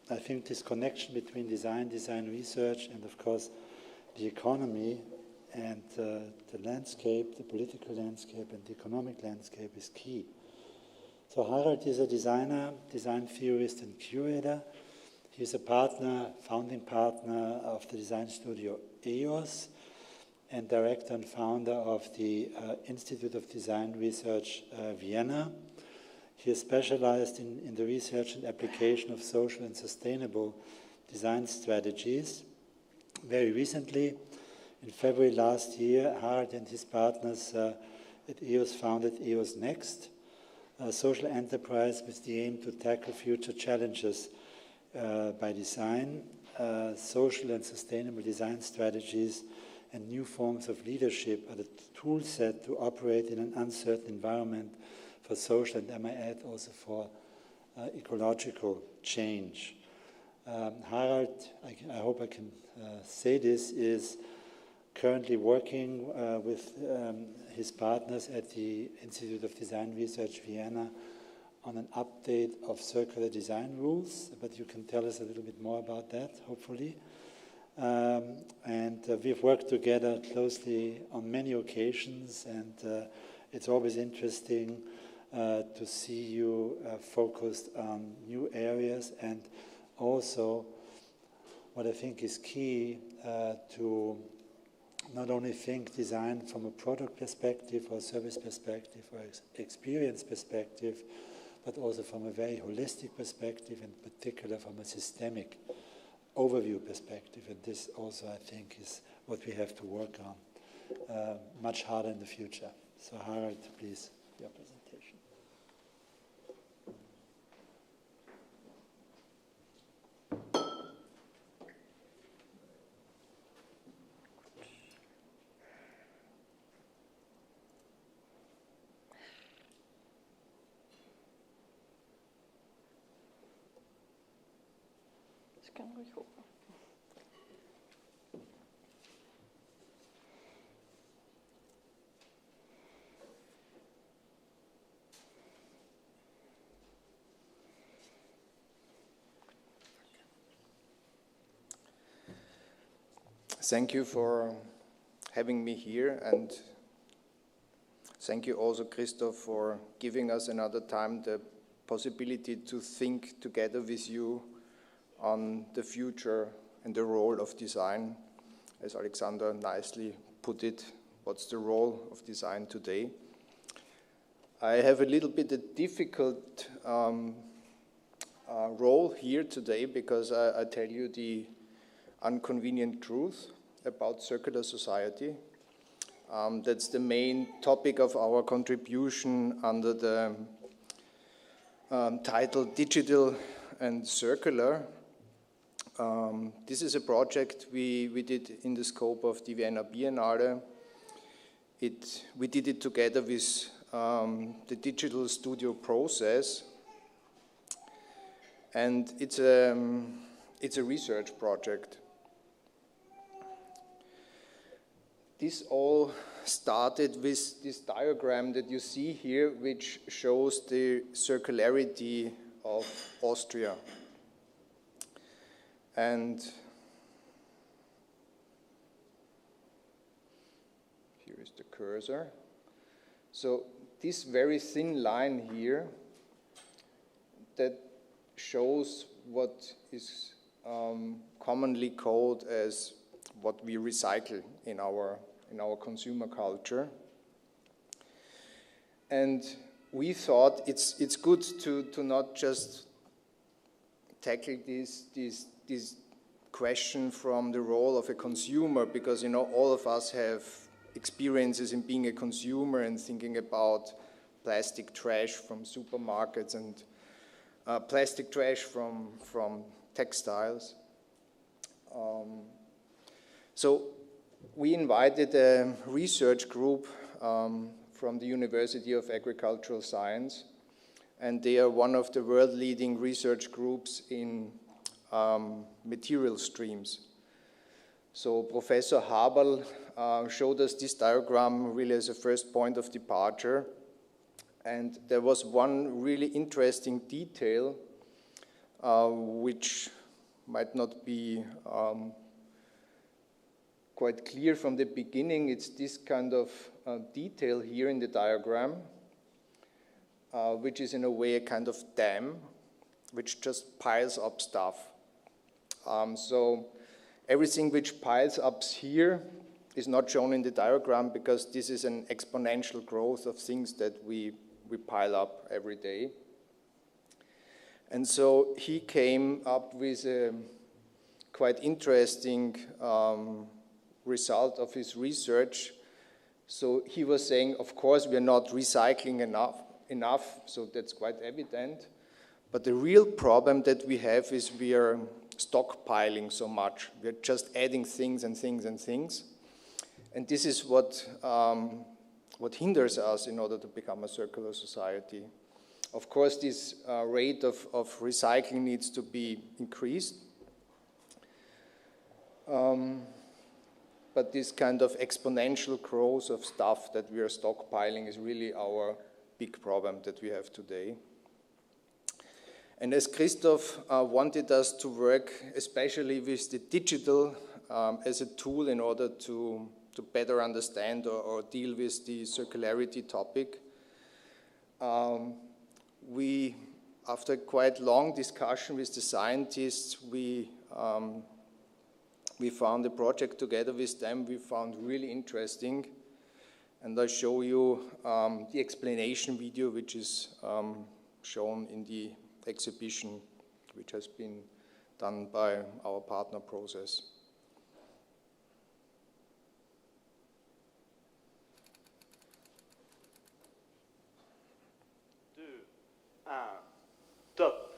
I think this connection between design research, and of course the economy and the landscape, the political landscape and the economic landscape is key. So Harald is a designer, design theorist and curator. He's a partner, founding partner of the design studio EOS and director and founder of the Institute of Design Research, Vienna. He is specialized in the research and application of social and sustainable design strategies. Very recently, in February last year, Harald and his partners at EOS founded EOS Next, a social enterprise with the aim to tackle future challenges by design, social and sustainable design strategies, and new forms of leadership are the tool set to operate in an uncertain environment for social and, I might add, also for ecological change. Harald, I hope I can say this, is currently working with his partners at the Institute of Design Research Vienna on an update of circular design rules, but you can tell us a little bit more about that, hopefully. And we've worked together closely on many occasions, and it's always interesting to see you focused on new areas, and also what I think is key to not only think design from a product perspective or service perspective or experience perspective, but also from a very holistic perspective, in particular from a systemic overview perspective. And this also, I think, is what we have to work on much harder in the future. So Harald, please, your presentation. Kann ruhig hoch. Thank you for having me here, and thank you also, Christoph, for giving us another time the possibility to think together with you on the future and the role of design. As Alexander nicely put it, what's the role of design today? I have a little bit of difficult role here today because I tell you the inconvenient truth about circular society. That's the main topic of our contribution under the title Digital and Circular. This is a project we did in the scope of the Vienna Biennale. We did it together with the digital studio process, and it's a research project. This all started with this diagram that you see here, which shows the circularity of Austria. And here is the cursor. So this very thin line here that shows what is commonly called as what we recycle in our consumer culture. And we thought it's good to not just tackle this question from the role of a consumer, because all of us have experiences in being a consumer and thinking about plastic trash from supermarkets and plastic trash from textiles. So we invited a research group from the University of Agricultural Science, and they are one of the world-leading research groups in material streams. So Professor Haberl showed us this diagram really as a first point of departure, and there was one really interesting detail which might not be quite clear from the beginning. It's this kind of detail here in the diagram. which is in a way a kind of dam, which just piles up stuff. So everything which piles up here is not shown in the diagram because this is an exponential growth of things that we pile up every day. And so he came up with a quite interesting result of his research. So he was saying, of course, we are not recycling enough, so that's quite evident. But the real problem that we have is we are stockpiling so much. We are just adding things and things and things. And this is what hinders us in order to become a circular society. Of course, this rate of recycling needs to be increased. But this kind of exponential growth of stuff that we are stockpiling is really our big problem that we have today. And as Christoph wanted us to work especially with the digital as a tool in order to better understand or deal with the circularity topic, we, after quite long discussion with the scientists, we found a project together with them we found really interesting. And I'll show you the explanation video, which is shown in the exhibition, which has been done by our partner Process. 1, top.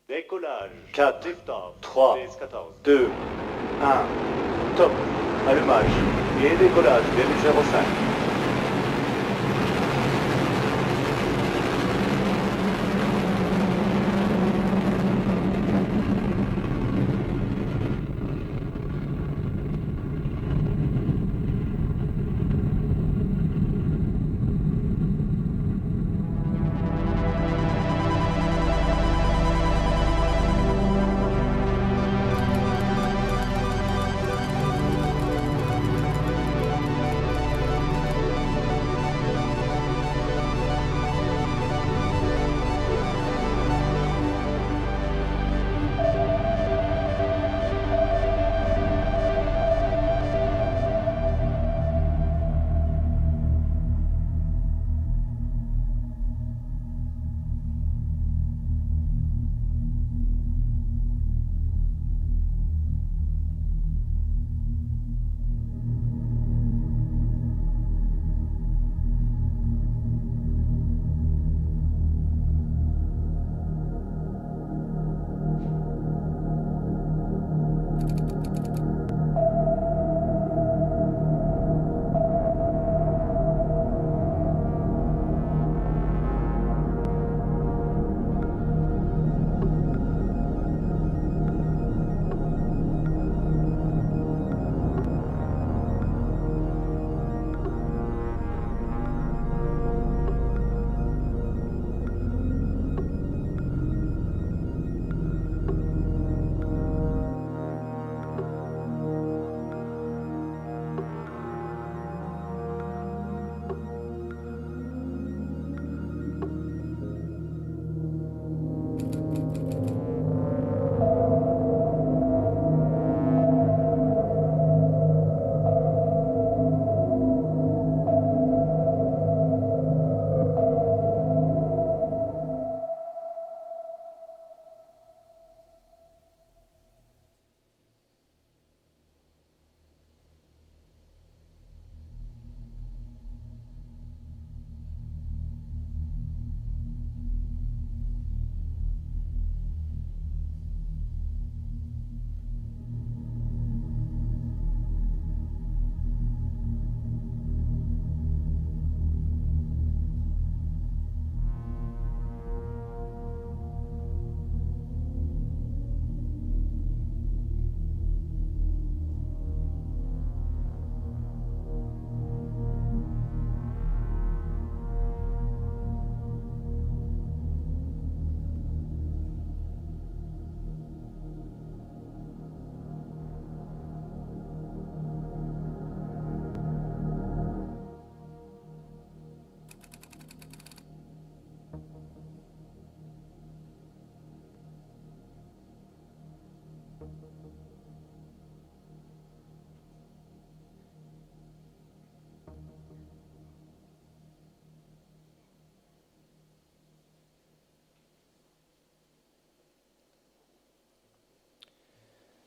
Décollage. 4, Liftoff. 3, 14. 2, 1, top. Allumage et décollage des 05.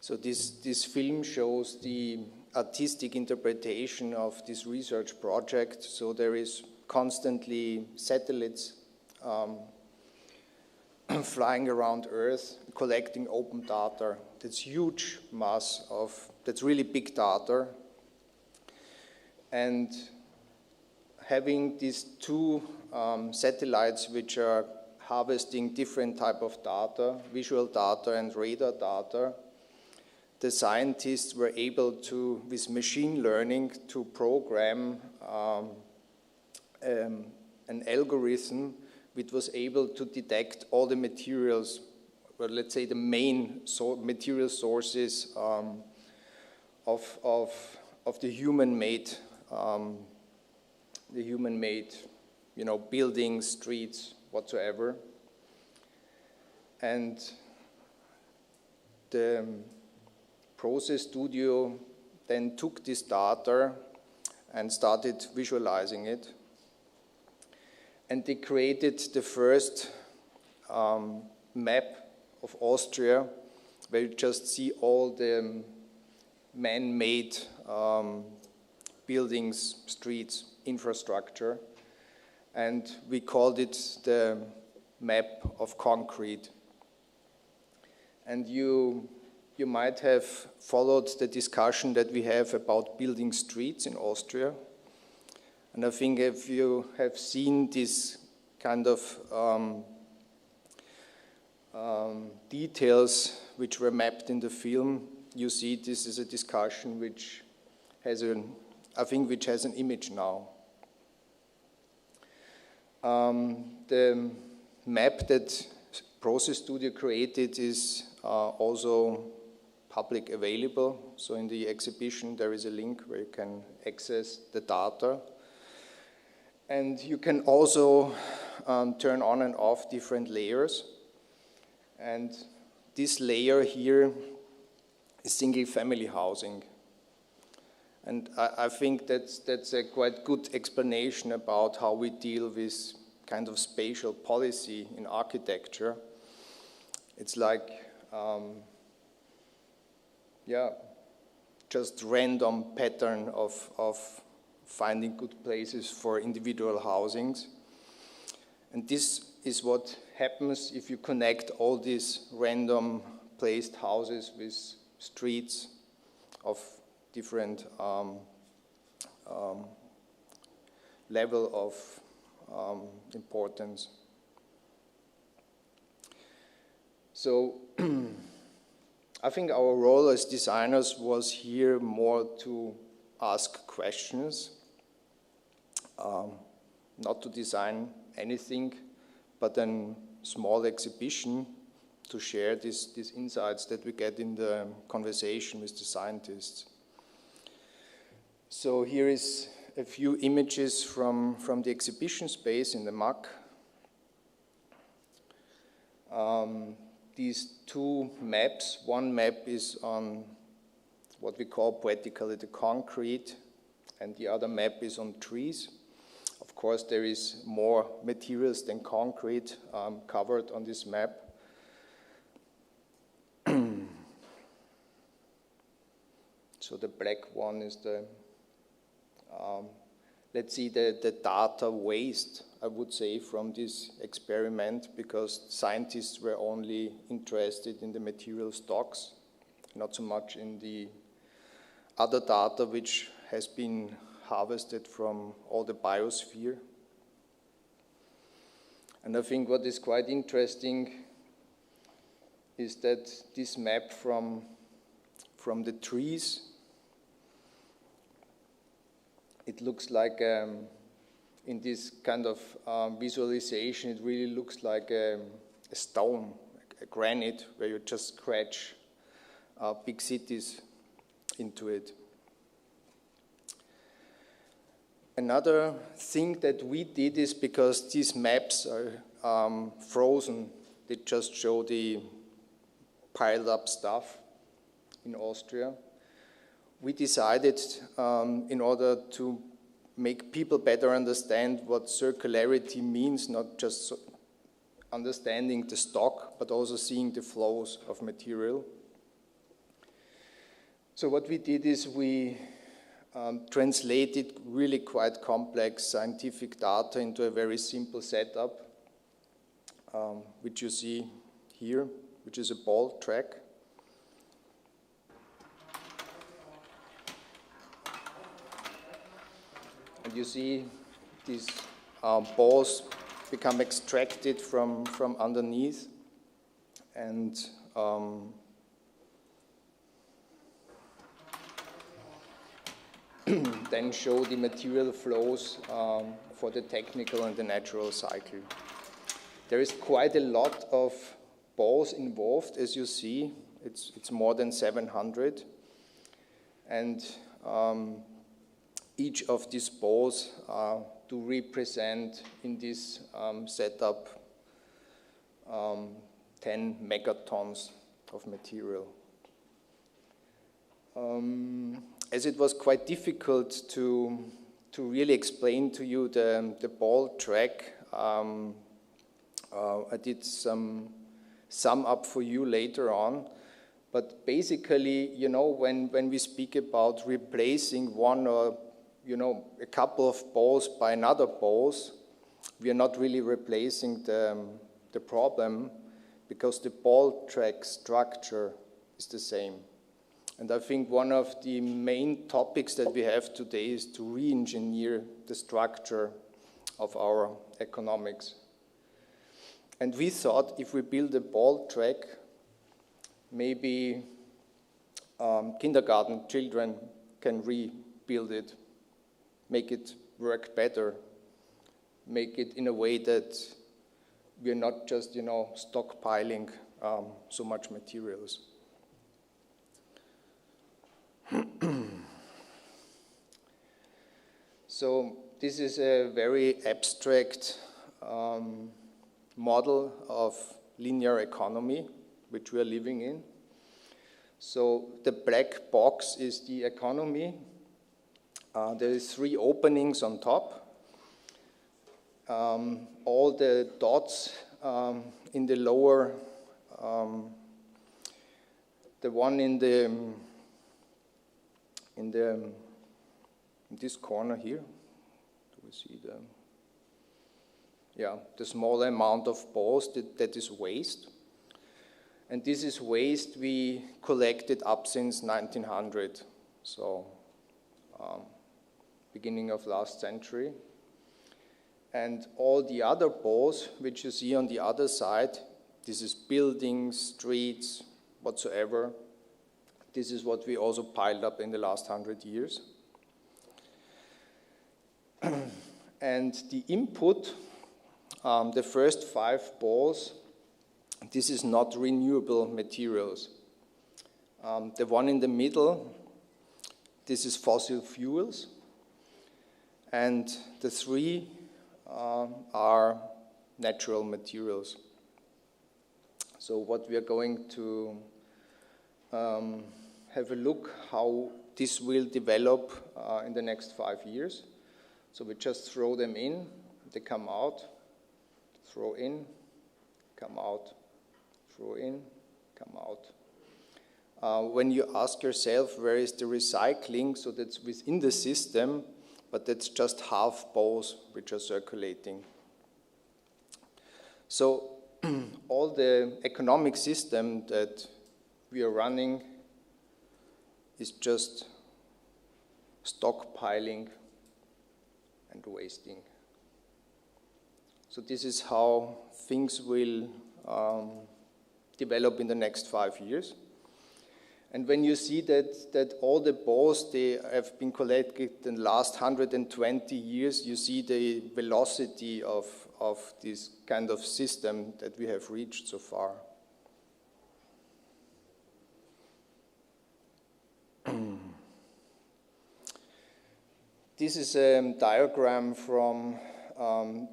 So this film shows the artistic interpretation of this research project. So there is constantly satellites flying around Earth, collecting open data. That's huge mass of, that's really big data. And having these two satellites which are harvesting different type of data, visual data and radar data, the scientists were able to, with machine learning, to program an algorithm which was able to detect all the materials, well, let's say the main material sources of the human-made, you know, buildings, streets, whatsoever. And the process studio then took this data and started visualizing it. And they created the first map of Austria, where you just see all the man-made buildings, streets, infrastructure. And we called it the map of concrete. And you might have followed the discussion that we have about building streets in Austria. And I think if you have seen this kind of details which were mapped in the film, you see this is a discussion which has which has an image now. The map that Process Studio created is also public available. So in the exhibition there is a link where you can access the data. And you can also turn on and off different layers. And this layer here is single family housing. And I think that's a quite good explanation about how we deal with kind of spatial policy in architecture. It's like, just random pattern of finding good places for individual housings. And this is what happens if you connect all these random placed houses with streets of different level of importance. So I think our role as designers was here more to ask questions, not to design anything, but a small exhibition to share these insights that we get in the conversation with the scientists. So here is a few images from the exhibition space in the MAC. These two maps, one map is on what we call poetically the concrete, and the other map is on trees. Of course, there is more materials than concrete covered on this map. So the black one is the, let's see, the data waste, I would say, from this experiment, because scientists were only interested in the material stocks, not so much in the other data which has been harvested from all the biosphere. And I think what is quite interesting is that this map from the trees, it looks like, in this kind of visualization, it really looks like a stone, a granite, where you just scratch big cities into it. Another thing that we did is, because these maps are frozen, they just show the piled up stuff in Austria. We decided, in order to make people better understand what circularity means, not just understanding the stock, but also seeing the flows of material, So what we did is we translated really quite complex scientific data into a very simple setup, which you see here, which is a ball track. And you see these balls become extracted from underneath and then show the material flows for the technical and the natural cycle. There is quite a lot of balls involved, as you see. It's more than 700. And each of these balls to represent in this setup 10 megatons of material. As it was quite difficult to really explain to you the ball track, I did some sum up for you later on. But basically, you know, when we speak about replacing one or, you know, a couple of balls by another balls, we are not really replacing the problem because the ball track structure is the same. And I think one of the main topics that we have today is to re-engineer the structure of our economics. And we thought if we build a ball track, maybe kindergarten children can rebuild it, make it work better, make it in a way that we're not just, you know, stockpiling so much materials. So this is a very abstract model of linear economy, which we are living in. So the black box is the economy. There is 3 openings on top. All the dots in the lower, the one in this corner here. Do we see the small amount of balls that is waste. And this is waste we collected up since 1900, so beginning of last century. And all the other balls, which you see on the other side, this is buildings, streets, whatsoever. This is what we also piled up in the last 100 years. And the input, the first 5 balls, this is not renewable materials. The one in the middle, this is fossil fuels. And the 3 are natural materials. So what we are going to have a look how this will develop in the next 5 years. So we just throw them in, they come out, throw in, come out, throw in, come out. When you ask yourself where is the recycling, so that's within the system, but that's just half balls which are circulating. So all the economic system that we are running is just stockpiling and wasting. So this is how things will develop in the next 5 years. And when you see that all the balls, they have been collected in the last 120 years, you see the velocity of this kind of system that we have reached so far. This is a diagram from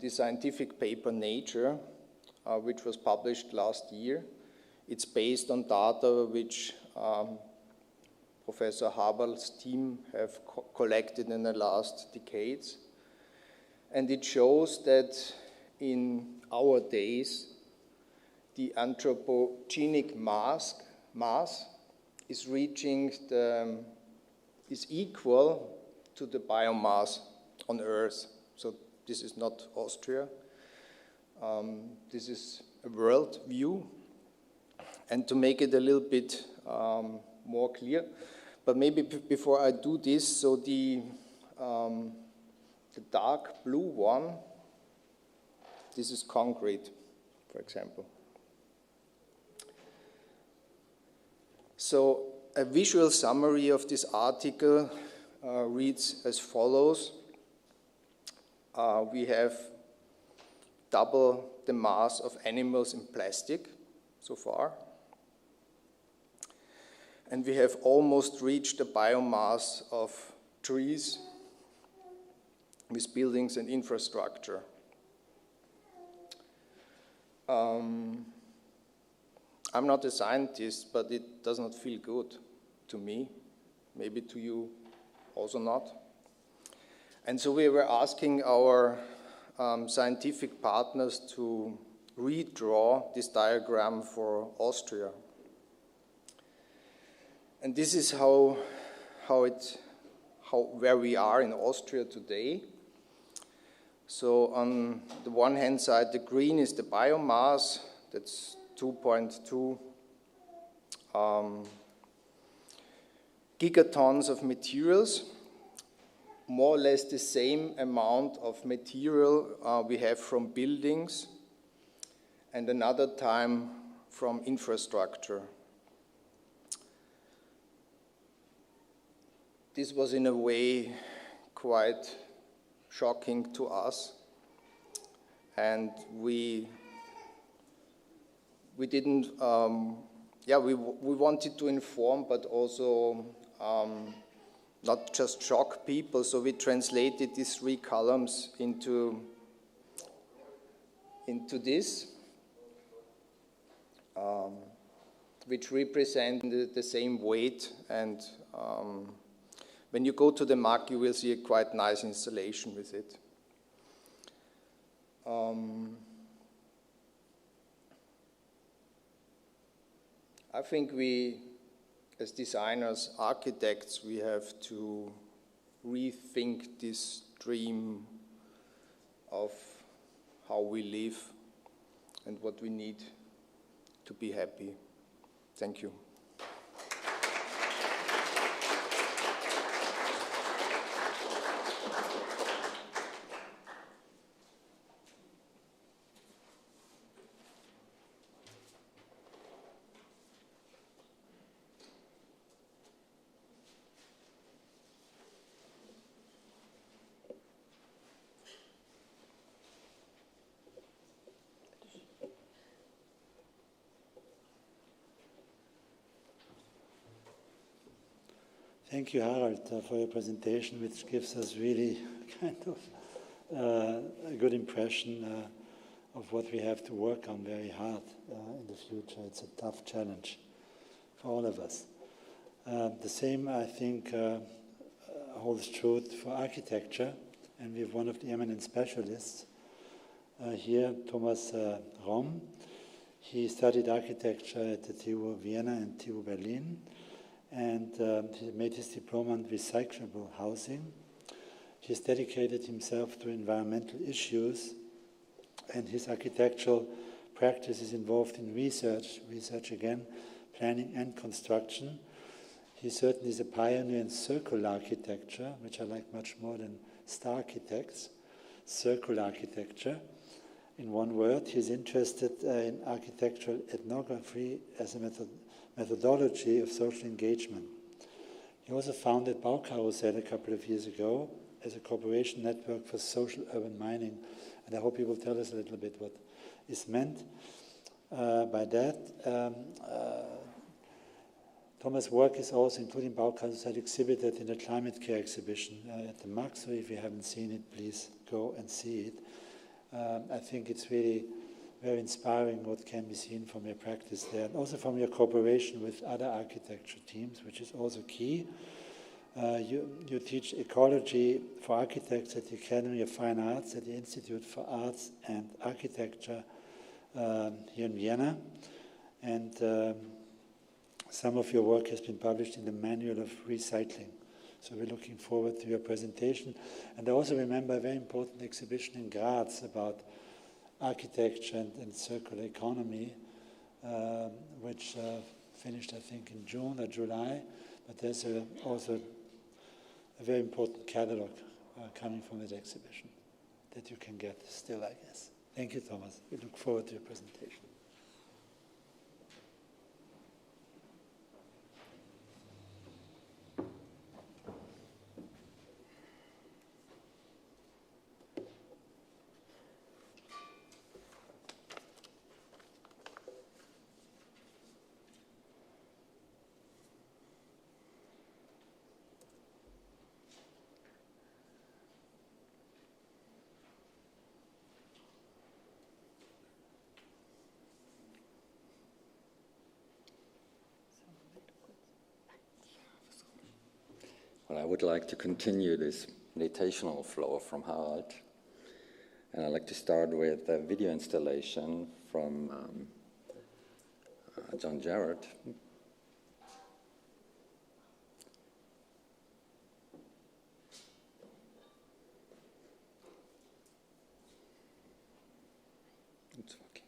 the scientific paper Nature, which was published last year. It's based on data which Professor Haberl's team have collected in the last decades. And it shows that in our days, the anthropogenic mass is equal to the biomass on Earth. So this is not Austria. This is a world view. And to make it a little bit more clear, but maybe before I do this, so the dark blue one, this is concrete, for example. So a visual summary of this article reads as follows. We have double the mass of animals in plastic so far. And we have almost reached the biomass of trees with buildings and infrastructure. I'm not a scientist, but it does not feel good to me, maybe to you also not. And so we were asking our scientific partners to redraw this diagram for Austria. And this is where we are in Austria today. So on the one hand side, the green is the biomass, that's 2.2 gigatons of materials, more or less the same amount of material we have from buildings and another time from infrastructure. This was in a way quite shocking to us, and we didn't, we wanted to inform, but also not just shock people, so we translated these 3 columns into this, which represent the same weight, and when you go to the MAC, you will see a quite nice installation with it. I think we, as designers, architects, we have to rethink this dream of how we live and what we need to be happy. Thank you. Thank you, Harald, for your presentation, which gives us really kind of a good impression of what we have to work on very hard in the future. It's a tough challenge for all of us. The same, I think, holds true for architecture, and we have one of the eminent specialists here, Thomas Romm. He studied architecture at the TU Vienna and TU Berlin, and he made his diploma in recyclable housing. He's dedicated himself to environmental issues, and his architectural practice is involved in research again, planning and construction. He certainly is a pioneer in circular architecture, which I like much more than star architects. Circular architecture. In one word, he's interested in architectural ethnography as a methodology of social engagement. He also founded Bauwirtschaft a couple of years ago as a cooperation network for social urban mining. And I hope you will tell us a little bit what is meant by that. Thomas' work is also, including Bauwirtschaft, exhibited in the Climate Care exhibition at the MAC, so if you haven't seen it, please go and see it. I think it's really very inspiring what can be seen from your practice there, and also from your cooperation with other architecture teams, which is also key. You teach ecology for architects at the Academy of Fine Arts at the Institute for Arts and Architecture here in Vienna. And some of your work has been published in the Manual of Recycling. So we're looking forward to your presentation. And I also remember a very important exhibition in Graz about architecture and circular economy, which finished, I think, in June or July. But there's also a very important catalog coming from that exhibition that you can get still, I guess. Thank you, Thomas. We look forward to your presentation. Well, I would like to continue this meditational flow from Harald. And I'd like to start with a video installation from John Jarrett. It's working.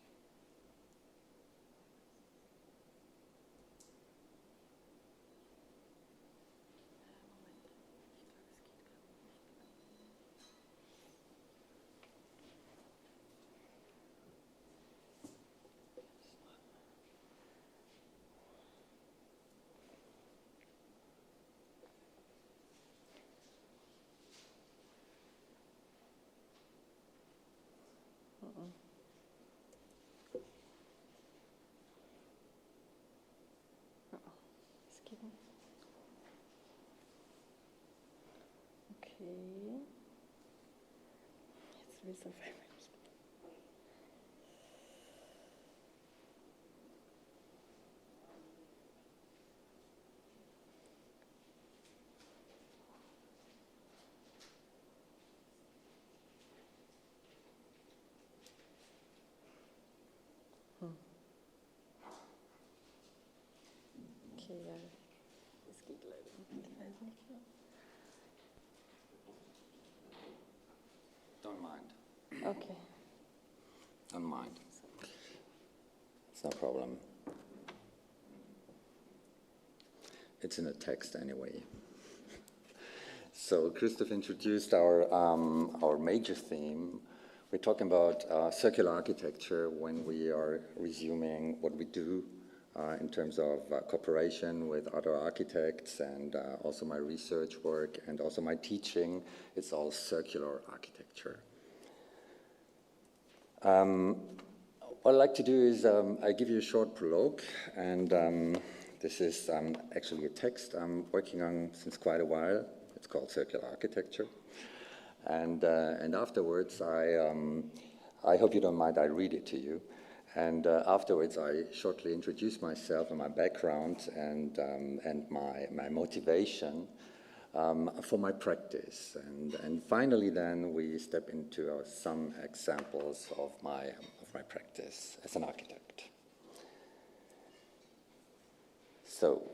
Okay. Jetzt will es auf einmal nicht. Okay, ja. Es geht leider nicht. Ich weiß nicht. Don't mind. Okay. Don't mind. It's no problem. It's in a text anyway. So Christoph introduced our major theme. We're talking about circular architecture when we are resuming what we do in terms of cooperation with other architects and also my research work and also my teaching. It's all circular architecture. What I'd like to do is I give you a short prologue, and this is actually a text I'm working on since quite a while. It's called Circular Architecture. And afterwards, I hope you don't mind, I read it to you. And afterwards, I shortly introduce myself and my background and my motivation for my practice. And finally, then, we step into some examples of my practice as an architect. So,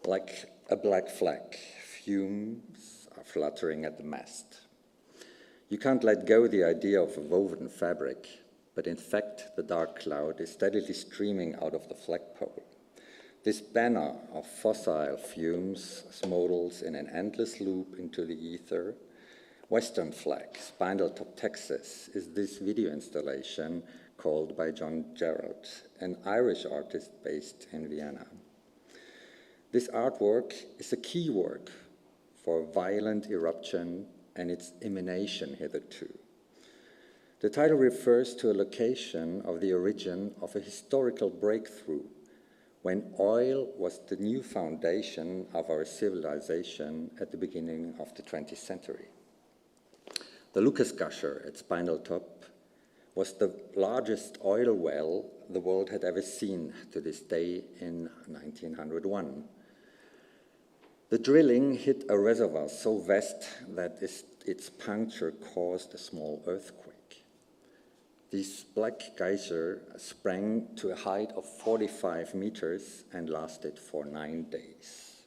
like a black flag, fumes are fluttering at the mast. You can't let go the idea of a woven fabric, but in fact the dark cloud is steadily streaming out of the flagpole. This banner of fossil fumes smodels in an endless loop into the ether. Western Flag, Spindletop, Texas, is this video installation called by John Jarrett, an Irish artist based in Vienna. This artwork is a key work for violent eruption and its emanation hitherto. The title refers to a location of the origin of a historical breakthrough when oil was the new foundation of our civilization at the beginning of the 20th century. The Lucas Gusher at Spindletop was the largest oil well the world had ever seen to this day in 1901. The drilling hit a reservoir so vast that its puncture caused a small earthquake. This black geyser sprang to a height of 45 meters and lasted for 9 days.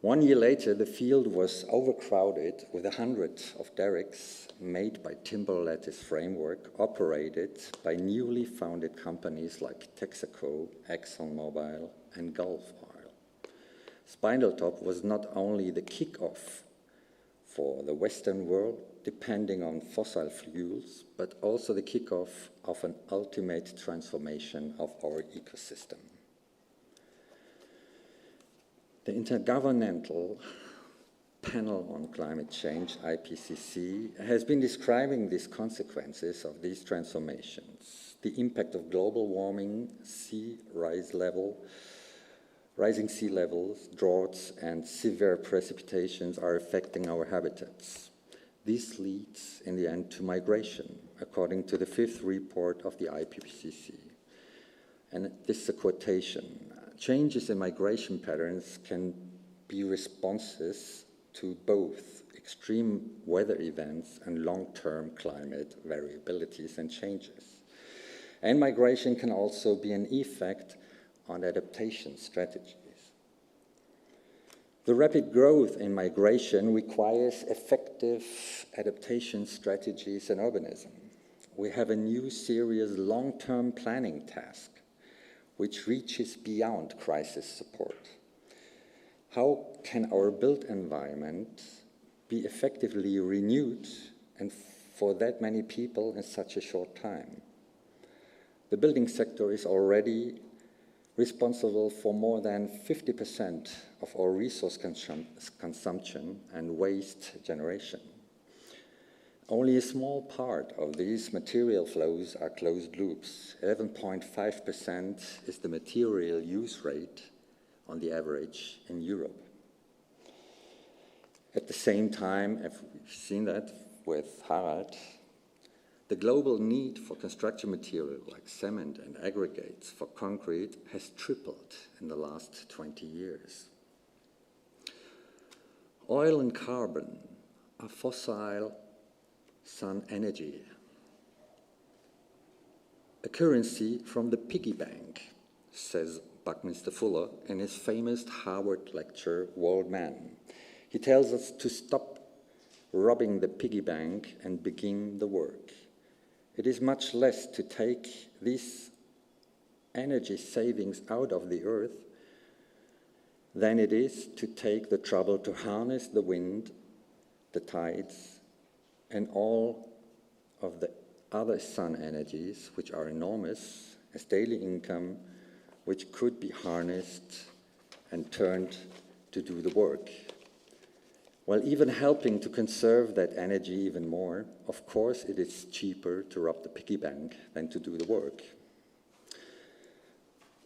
1 year later, the field was overcrowded with 100 of derricks made by timber lattice framework, operated by newly founded companies like Texaco, ExxonMobil, and Gulf Oil. Spindletop was not only the kickoff for the Western world, depending on fossil fuels, but also the kickoff of an ultimate transformation of our ecosystem. The Intergovernmental Panel on Climate Change, IPCC, has been describing these consequences of these transformations. The impact of global warming, rising sea levels, droughts, and severe precipitations are affecting our habitats. This leads, in the end, to migration, according to the 5th report of the IPCC. And this is a quotation. Changes in migration patterns can be responses to both extreme weather events and long-term climate variabilities and changes. And migration can also be an effect on adaptation strategies. The rapid growth in migration requires effective adaptation strategies in urbanism. We have a new serious long-term planning task, which reaches beyond crisis support. How can our built environment be effectively renewed and for that many people in such a short time? The building sector is already responsible for more than 50% of our resource consumption and waste generation. Only a small part of these material flows are closed loops. 11.5% is the material use rate on the average in Europe. At the same time, as we've seen that with Harald, the global need for construction material like cement and aggregates for concrete has tripled in the last 20 years. Oil and carbon are fossil sun energy, a currency from the piggy bank, says Buckminster Fuller in his famous Harvard lecture, World Man. He tells us to stop robbing the piggy bank and begin the work. It is much less to take these energy savings out of the earth than it is to take the trouble to harness the wind, the tides, and all of the other sun energies, which are enormous, as daily income, which could be harnessed and turned to do the work. While even helping to conserve that energy even more, of course it is cheaper to rob the piggy bank than to do the work.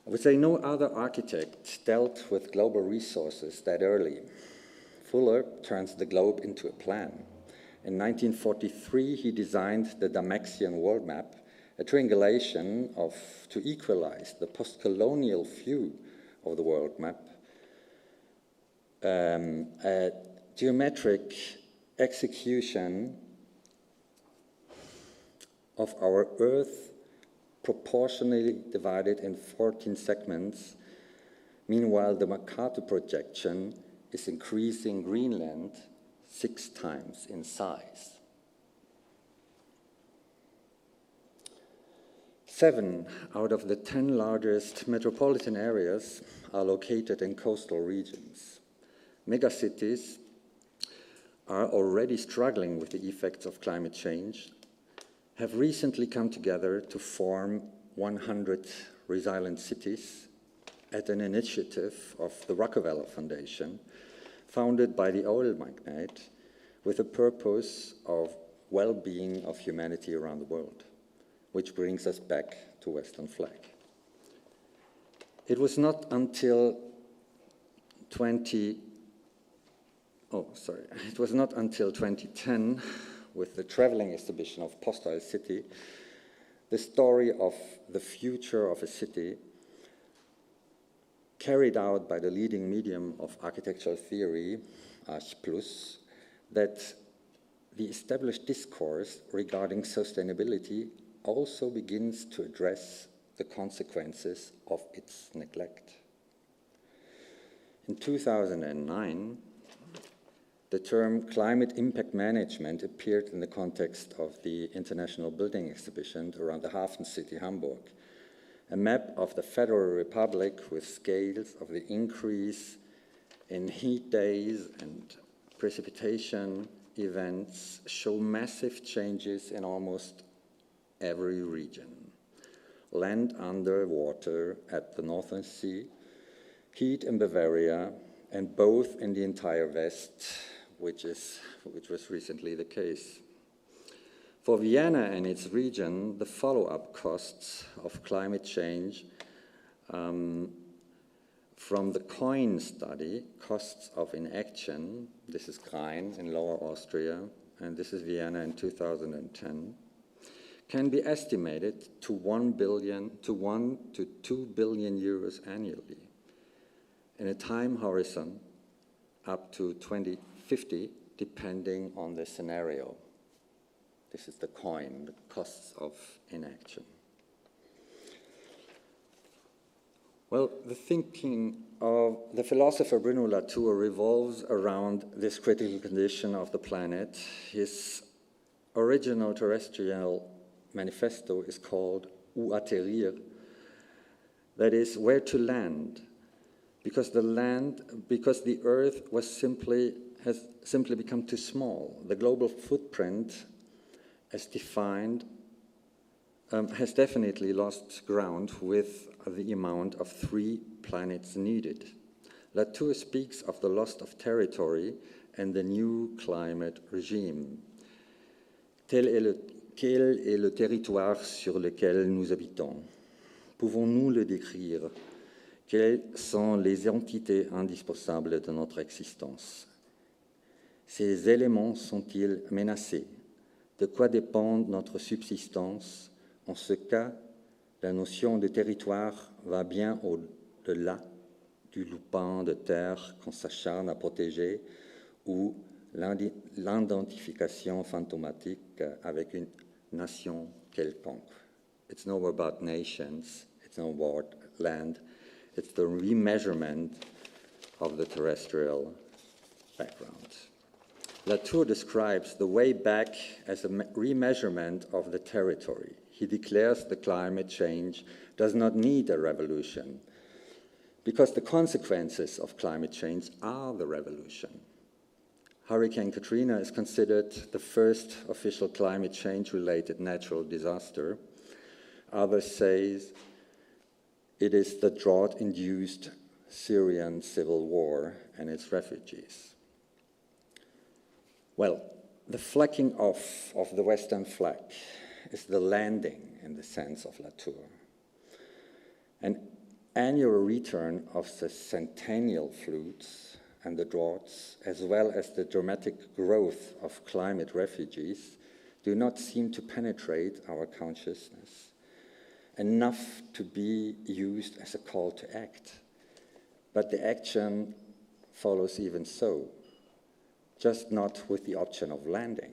I would say no other architect dealt with global resources that early. Fuller turns the globe into a plan. In 1943, he designed the Damexian world map, a triangulation to equalize the post-colonial view of the world map, a geometric execution of our Earth proportionally divided in 14 segments. Meanwhile, the Mercator projection is increasing Greenland 6 times in size. 7 out of the 10 largest metropolitan areas are located in coastal regions. Megacities are already struggling with the effects of climate change, have recently come together to form 100 resilient cities at an initiative of the Rockefeller Foundation, founded by the oil magnate with the purpose of well-being of humanity around the world, which brings us back to Western flag. It was not until 2010, with the traveling exhibition of Postal City, the story of the future of a city carried out by the leading medium of architectural theory, Arch+, that the established discourse regarding sustainability also begins to address the consequences of its neglect. In 2009, the term climate impact management appeared in the context of the International Building Exhibition around the Hafen city, Hamburg. A map of the Federal Republic with scales of the increase in heat days and precipitation events show massive changes in almost every region. Land under water at the Northern Sea, heat in Bavaria, and both in the entire West, which was recently the case. For Vienna and its region, the follow-up costs of climate change from the COIN study, costs of inaction, this is Rhein in Lower Austria, and this is Vienna in 2010, can be estimated to 1 to 2 billion euros annually. In a time horizon up to 2050, depending on the scenario. This is the COIN, the costs of inaction. Well, the thinking of the philosopher Bruno Latour revolves around this critical condition of the planet. His original terrestrial manifesto is called Où atterrir, that is, where to land, because the Earth has simply become too small. The global footprint, as defined, has definitely lost ground with the amount of 3 planets needed. Latour speaks of the loss of territory and the new climate regime. Quel est le territoire sur lequel nous habitons? Pouvons-nous le décrire? Quelles sont les entités indispensables de notre existence? Ces éléments sont-ils menacés? De quoi dépend notre subsistance? En ce cas, la notion de territoire va bien au-delà du lupin de terre qu'on s'acharne à protéger ou l'identification fantomatique avec une nation quelconque. It's no more about nations, it's no more land, it's the remeasurement of the terrestrial background. Latour describes the way back as a remeasurement of the territory. He declares the climate change does not need a revolution because the consequences of climate change are the revolution. Hurricane Katrina is considered the first official climate change-related natural disaster. Others say it is the drought-induced Syrian civil war and its refugees. Well, the flecking off of the Western flag is the landing in the sense of Latour. An annual return of the centennial floods and the droughts, as well as the dramatic growth of climate refugees, do not seem to penetrate our consciousness enough to be used as a call to act. But the action follows even so, just not with the option of landing.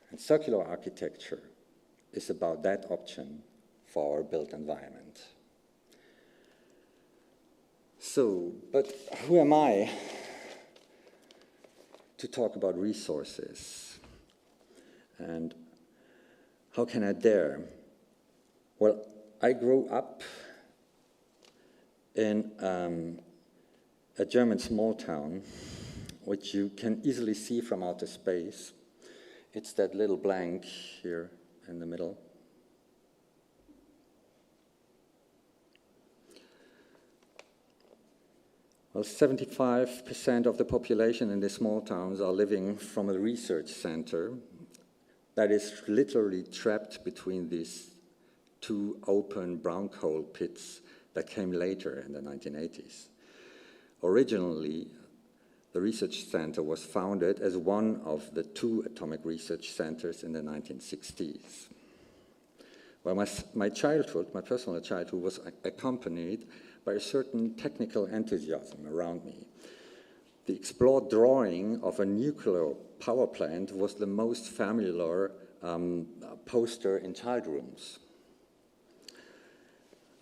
And circular architecture is about that option for our built environment. So, but who am I to talk about resources? And how can I dare? Well, I grew up in a German small town, which you can easily see from outer space. It's that little blank here in the middle. Well, 75% of the population in the small towns are living from a research center that is literally trapped between these 2 open brown coal pits that came later in the 1980s. Originally, the research center was founded as one of the 2 atomic research centers in the 1960s. Well, my childhood, my personal childhood, was accompanied by a certain technical enthusiasm around me. The explored drawing of a nuclear power plant was the most familiar poster in child rooms.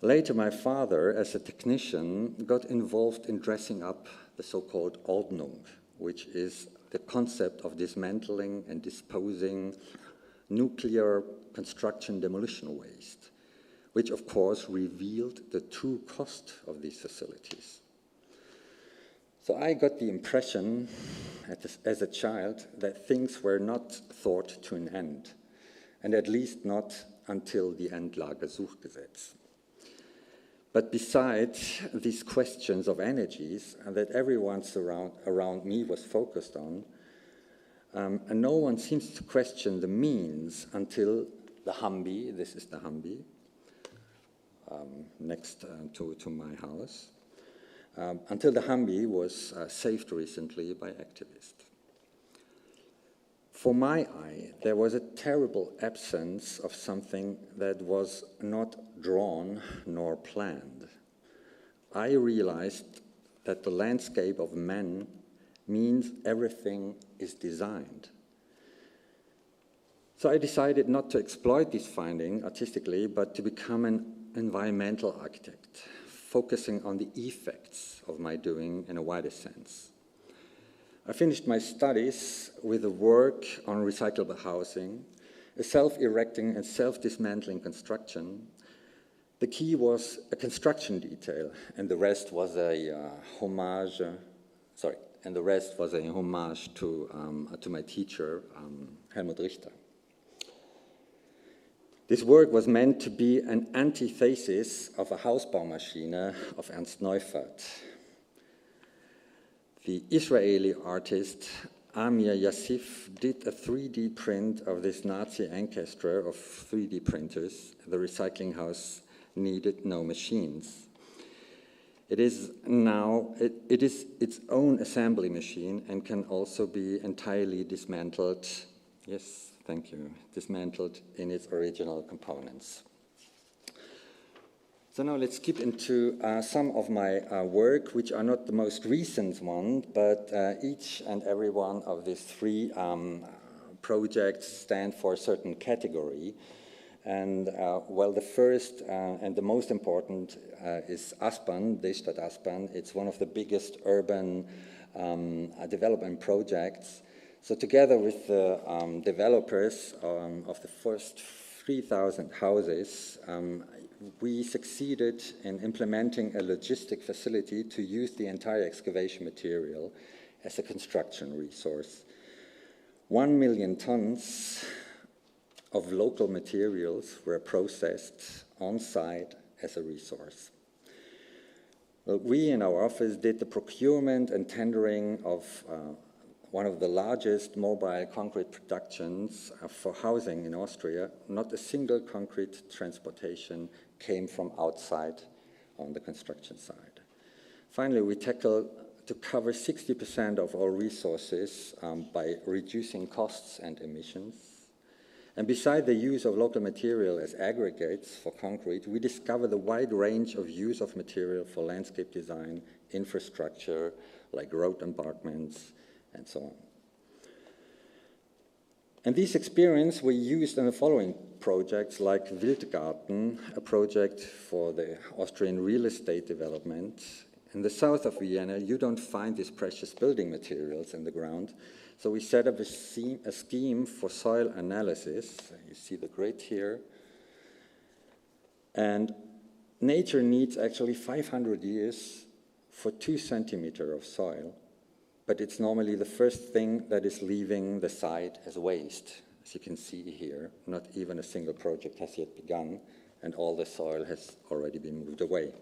Later, my father, as a technician, got involved in dressing up the so-called Ordnung, which is the concept of dismantling and disposing nuclear construction demolition waste, which of course revealed the true cost of these facilities. So I got the impression as a child that things were not thought to an end, and at least not until the Endlagersuchgesetz. But besides these questions of energies that everyone around me was focused on, and no one seems to question the means until the Humvee, this is the Humvee, next to my house, until the Humvee was saved recently by activists. For my eye, there was a terrible absence of something that was not drawn nor planned. I realized that the landscape of men means everything is designed. So I decided not to exploit this finding artistically, but to become an environmental architect, focusing on the effects of my doing in a wider sense. I finished my studies with a work on recyclable housing, a self-erecting and self-dismantling construction. The key was a construction detail, and the rest was a homage to my teacher, Helmut Richter. This work was meant to be an antithesis of a Hausbaumaschine of Ernst Neufeld. The Israeli artist Amir Yassif did a 3D print of this Nazi ancestor of 3D printers. The recycling house needed no machines. It is its own assembly machine and can also be entirely dismantled. Yes, thank you. Dismantled in its original components. So now let's skip into some of my work, which are not the most recent one, but each and every one of these three projects stand for a certain category. And well, the first and the most important is Aspern, the Stadt Aspern. It's one of the biggest urban development projects. So together with the developers of the first 3,000 houses, we succeeded in implementing a logistic facility to use the entire excavation material as a construction resource. 1 million tons of local materials were processed on site as a resource. Well, we in our office did the procurement and tendering of one of the largest mobile concrete productions for housing in Austria. Not a single concrete transportation came from outside on the construction side. Finally, we tackled to cover 60% of all resources by reducing costs and emissions. And beside the use of local material as aggregates for concrete, we discovered a wide range of use of material for landscape design, infrastructure, like road embankments, and so on. And these experiences were used in the following projects, like Wildgarten, a project for the Austrian real estate development. In the south of Vienna, you don't find these precious building materials in the ground. So we set up a scheme for soil analysis. You see the grid here. And nature needs actually 500 years for 2 centimeters of soil. But it's normally the first thing that is leaving the site as waste. As you can see here, not even a single project has yet begun, and all the soil has already been moved away.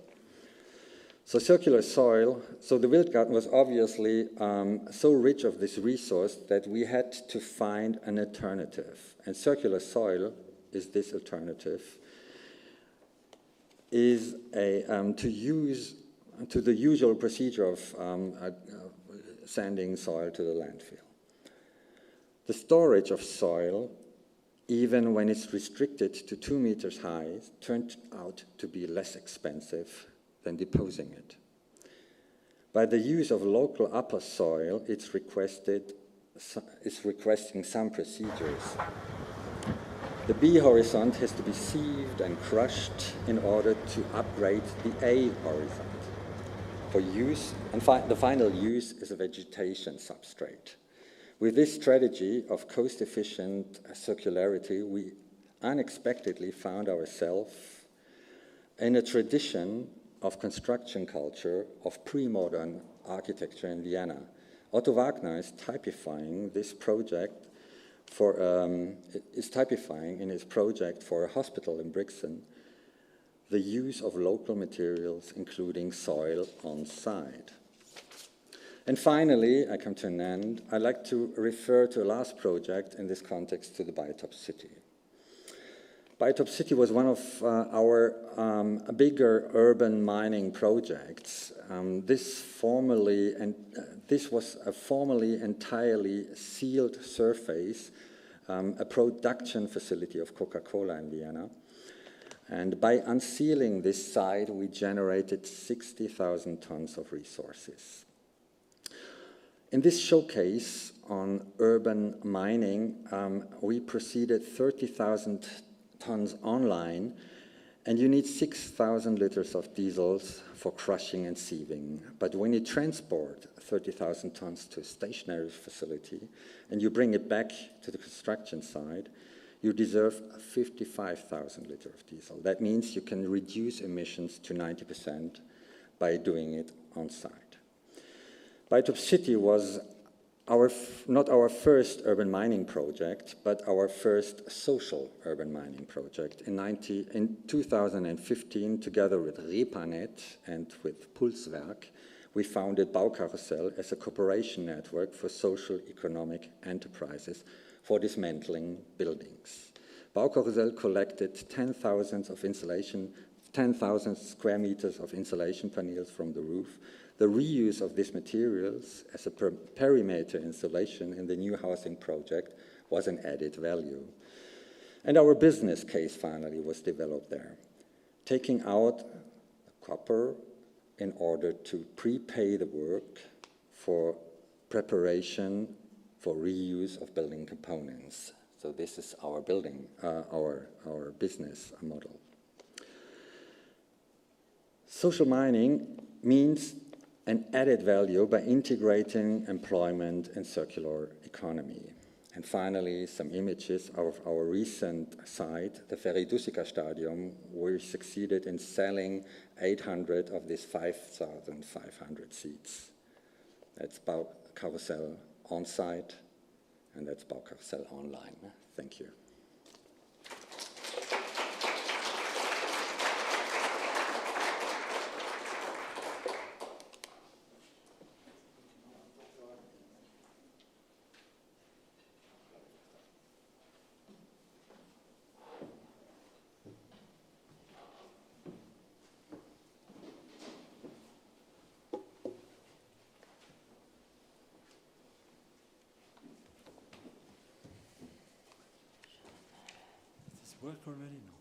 So circular soil, so the Wildgarten was obviously so rich of this resource that we had to find an alternative. And circular soil is this alternative, is to the usual procedure of sending soil to the landfill. The storage of soil, even when it's restricted to 2 meters high, turned out to be less expensive than deposing it. By the use of local upper soil, it's requesting some procedures. The B horizont has to be sieved and crushed in order to upgrade the A horizont. For use, and the final use is a vegetation substrate. With this strategy of cost-efficient circularity, we unexpectedly found ourselves in a tradition of construction culture of pre-modern architecture in Vienna. Otto Wagner is typifying this project in his project for a hospital in Brixen the use of local materials, including soil on site. And finally, I come to an end. I'd like to refer to a last project in this context, to the Biotop City. Biotop City was one of our bigger urban mining projects. This was a formerly entirely sealed surface, a production facility of Coca-Cola in Vienna. And by unsealing this site, we generated 60,000 tons of resources. In this showcase on urban mining, we proceeded 30,000 tons online, and you need 6,000 liters of diesels for crushing and sieving. But when you transport 30,000 tons to a stationary facility and you bring it back to the construction site, you deserve 55,000 liters of diesel. That means you can reduce emissions to 90% by doing it on site. Biotop City was not our first urban mining project, but our first social urban mining project. In 2015, together with Repanet and with Pulswerk, we founded Baukarussell as a cooperation network for social economic enterprises for dismantling buildings. Baukarussell collected 10,000 square meters of insulation panels from the roof. The reuse of these materials as a perimeter insulation in the new housing project was an added value. And our business case finally was developed there, taking out copper in order to prepay the work for preparation for reuse of building components. So this is our our business model. Social mining means an added value by integrating employment and circular economy. And finally, some images of our recent site, the Ferry-Dusica Stadium, where we succeeded in selling 800 of these 5,500 seats. That's Baukarussell on site, and that's Baukarussell online. Thank you. Work already? No.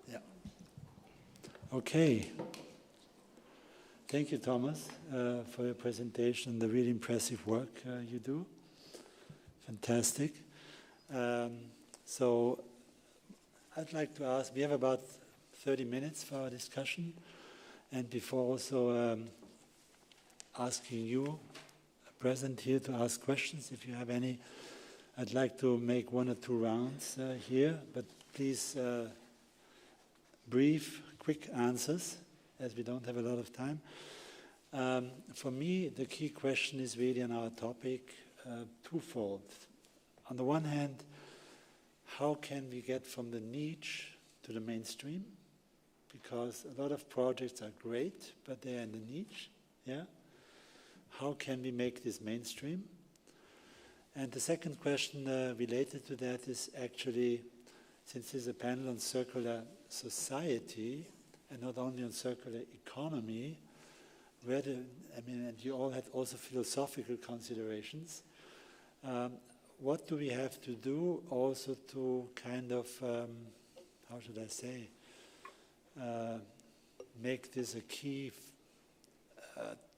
Yeah. Okay. Thank you, Thomas, for your presentation, the really impressive work you do. Fantastic. So I'd like to ask, we have about 30 minutes for our discussion, and before also asking you present here to ask questions, if you have any, I'd like to make 1 or 2 rounds here, but please brief, quick answers, as we don't have a lot of time. For me, the key question is really on our topic twofold. On the one hand, how can we get from the niche to the mainstream? Because a lot of projects are great, but they're in the niche. Yeah. How can we make this mainstream? And the second question related to that is actually, since this is a panel on circular society and not only on circular economy, and you all had also philosophical considerations. What do we have to do also to kind of, how should I say, make this a key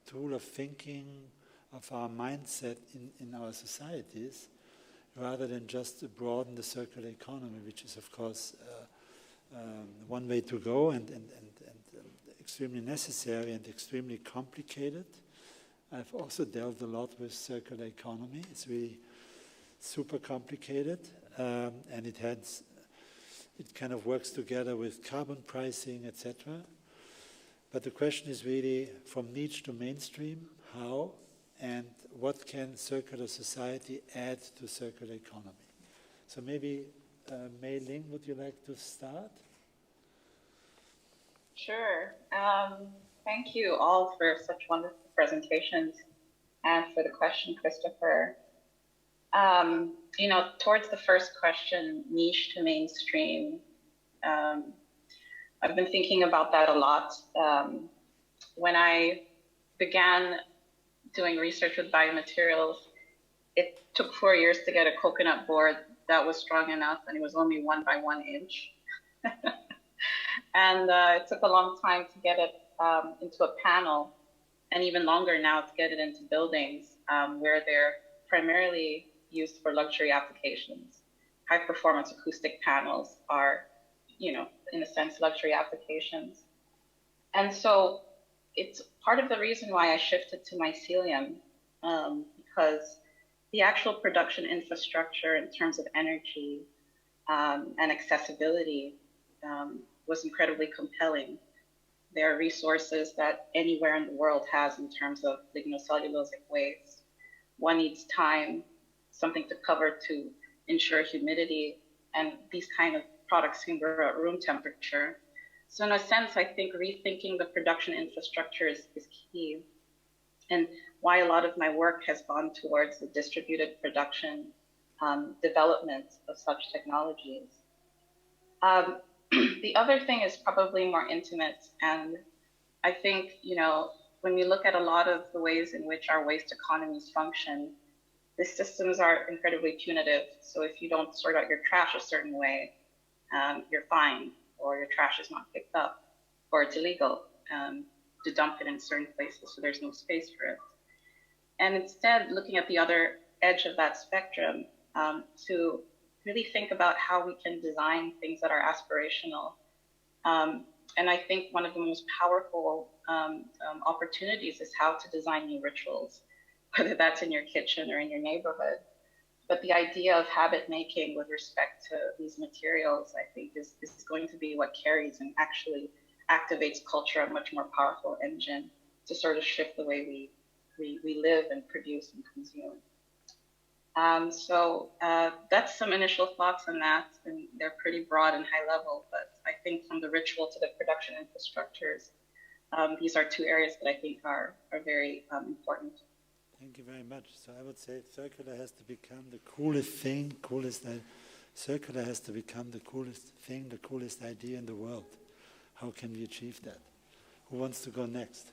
tool of thinking of our mindset in our societies, rather than just broaden the circular economy, which is, of course, one way to go and extremely necessary and extremely complicated. I've also dealt a lot with circular economy. It's really super complicated, and it kind of works together with carbon pricing, etc. But the question is really from niche to mainstream, how and what can circular society add to circular economy? So maybe, Mei Ling, would you like to start? Sure. Thank you all for such wonderful presentations and for the question, Christopher. You know, towards the first question, niche to mainstream, I've been thinking about that a lot. When I began doing research with biomaterials, it took 4 years to get a coconut board that was strong enough, and it was only 1 by 1 inch. And it took a long time to get it into a panel, and even longer now to get it into buildings where they're primarily used for luxury applications. High performance acoustic panels are, you know, in a sense, luxury applications. And so it's part of the reason why I shifted to mycelium, because the actual production infrastructure in terms of energy and accessibility was incredibly compelling. There are resources that anywhere in the world has in terms of lignocellulosic waste. One needs time, something to cover to ensure humidity, and these kind of products can grow at room temperature. So in a sense, I think rethinking the production infrastructure is key, and why a lot of my work has gone towards the distributed production development of such technologies. The other thing is probably more intimate, and I think, you know, when we look at a lot of the ways in which our waste economies function, the systems are incredibly punitive. So if you don't sort out your trash a certain way, you're fined, or your trash is not picked up, or it's illegal to dump it in certain places, so there's no space for it. And instead, looking at the other edge of that spectrum, to really think about how we can design things that are aspirational. And I think one of the most powerful opportunities is how to design new rituals, whether that's in your kitchen or in your neighborhood. But the idea of habit making with respect to these materials, I think, is going to be what carries and actually activates culture, a much more powerful engine to sort of shift the way we live and produce and consume. So that's some initial thoughts on that, and they're pretty broad and high level, but I think from the ritual to the production infrastructures, these are two areas that I think are very important. Thank you very much. So I would say circular has to become the coolest thing, circular has to become the coolest thing, the coolest idea in the world. How can we achieve that? Who wants to go next?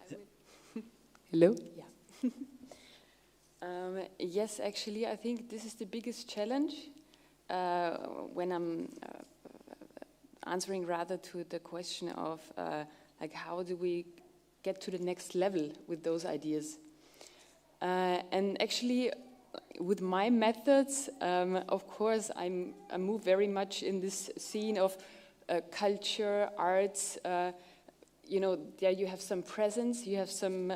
Okay, I will. Hello? Yeah. Yes, actually, I think this is the biggest challenge when I'm answering rather to the question of like how do we get to the next level with those ideas. And actually, with my methods, of course, I move very much in this scene of culture, arts. You know, there you have some presence, you have some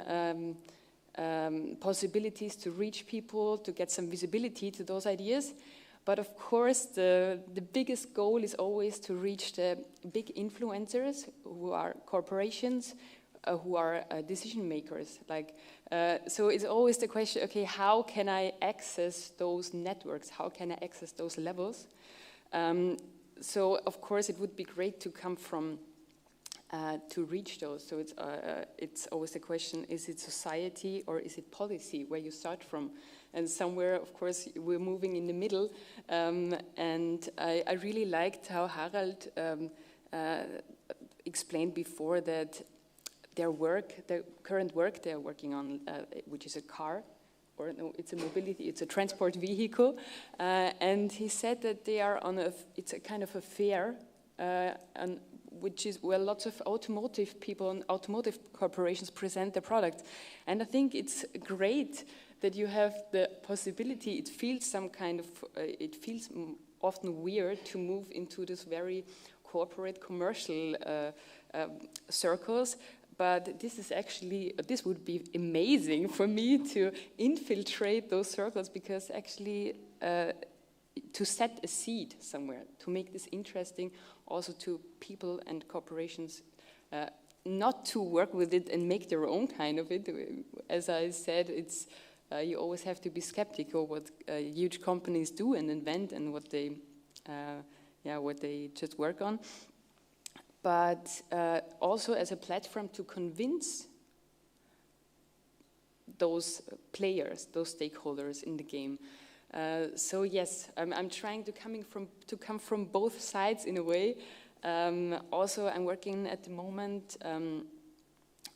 possibilities to reach people, to get some visibility to those ideas. But of course, the biggest goal is always to reach the big influencers who are corporations, who are decision makers. Like, so it's always the question, okay, how can I access those networks? How can I access those levels? So of course, it would be great to come from to reach those. So it's always the question, is it society or is it policy where you start from? And somewhere, of course, we're moving in the middle. And I really liked how Harald explained before that their work, the current work they're working on, which is a car, or no, it's a mobility, it's a transport vehicle, and he said that they are on it's a kind of a fair, which is where lots of automotive people and automotive corporations present their products. And I think it's great that you have the possibility. It feels it feels often weird to move into this very corporate commercial circles, but this is actually, this would be amazing for me to infiltrate those circles, because actually to set a seed somewhere, to make this interesting also to people and corporations, not to work with it and make their own kind of it. As I said, it's you always have to be skeptical what huge companies do and invent and what they just work on. But also as a platform to convince those players, those stakeholders in the game. So yes, I'm trying to come from both sides in a way. Also, I'm working at the moment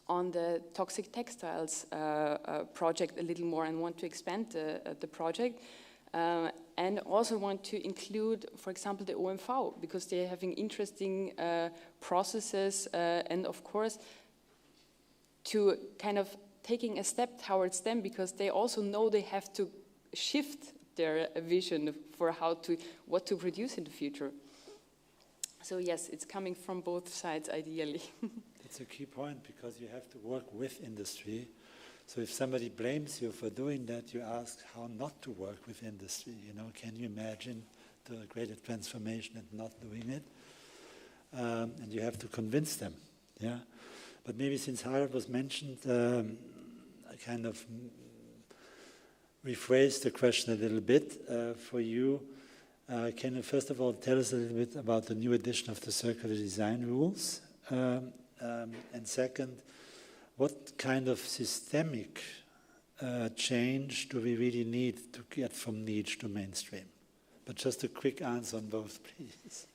on the toxic textiles project a little more, and want to expand the project. And also want to include, for example, the OMV, because they're having interesting processes, and of course, to kind of taking a step towards them, because they also know they have to shift their vision for what to produce in the future. So yes, it's coming from both sides, ideally. That's a key point, because you have to work with industry. So if somebody blames you for doing that, you ask how not to work with industry. You know, can you imagine the greater transformation and not doing it? And you have to convince them. Yeah. But maybe since Harald was mentioned, I kind of rephrase the question a little bit for you. Can you first of all tell us a little bit about the new edition of the circular design rules? And second, what kind of systemic change do we really need to get from niche to mainstream? But just a quick answer on both, please.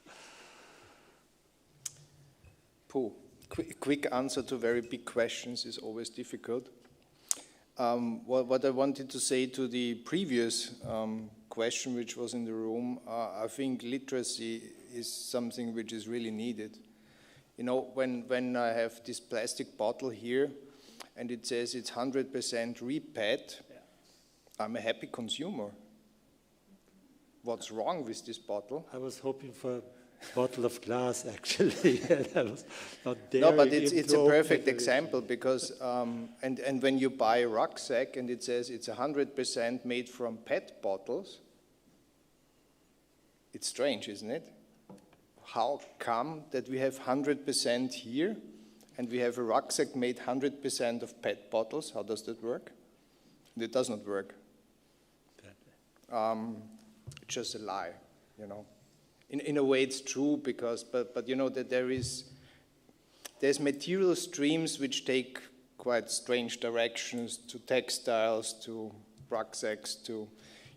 Quick answer to very big questions is always difficult. What I wanted to say to the previous question, which was in the room, I think literacy is something which is really needed. You know, when I have this plastic bottle here and it says it's 100% repet, I'm a happy consumer. What's wrong with this bottle? I was hoping for a bottle of glass, actually. No, but it's a perfect example, because, and when you buy a rucksack and it says it's 100% made from PET bottles, it's strange, isn't it? How come that we have 100% here and we have a rucksack made 100% of PET bottles? How does that work? It does not work. It's just a lie, you know. In a way it's true, because, but you know that there's material streams which take quite strange directions, to textiles, to rucksacks, to,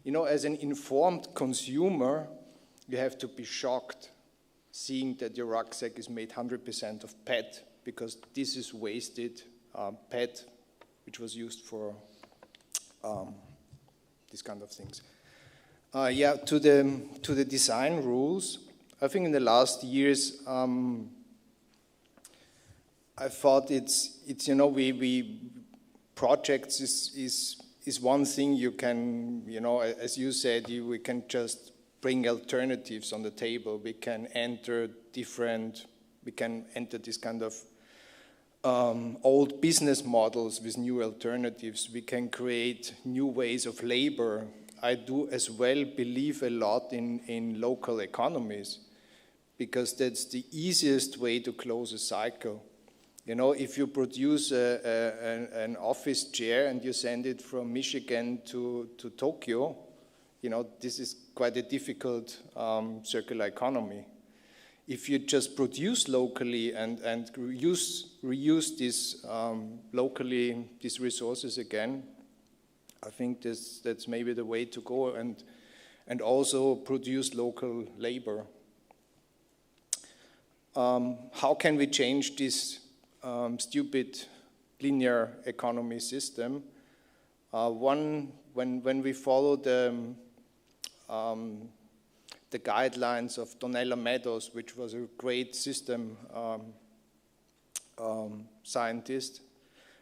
you know, as an informed consumer, you have to be shocked seeing that your rucksack is made 100% of PET, because this is wasted PET, which was used for these kind of things. Yeah, to the design rules, I think in the last years, I thought it's you know, projects is one thing you can, you know, as you said, we can just bring alternatives on the table. We can enter this kind of old business models with new alternatives. We can create new ways of labor. I do as well believe a lot in local economies, because that's the easiest way to close a cycle. You know, if you produce an office chair and you send it from Michigan to Tokyo, you know, this is quite a difficult circular economy. If you just produce locally and reuse this locally, these resources again, I think that's maybe the way to go, and also produce local labor. how can we change this stupid linear economy system? When we follow the guidelines of Donella Meadows, which was a great system scientist,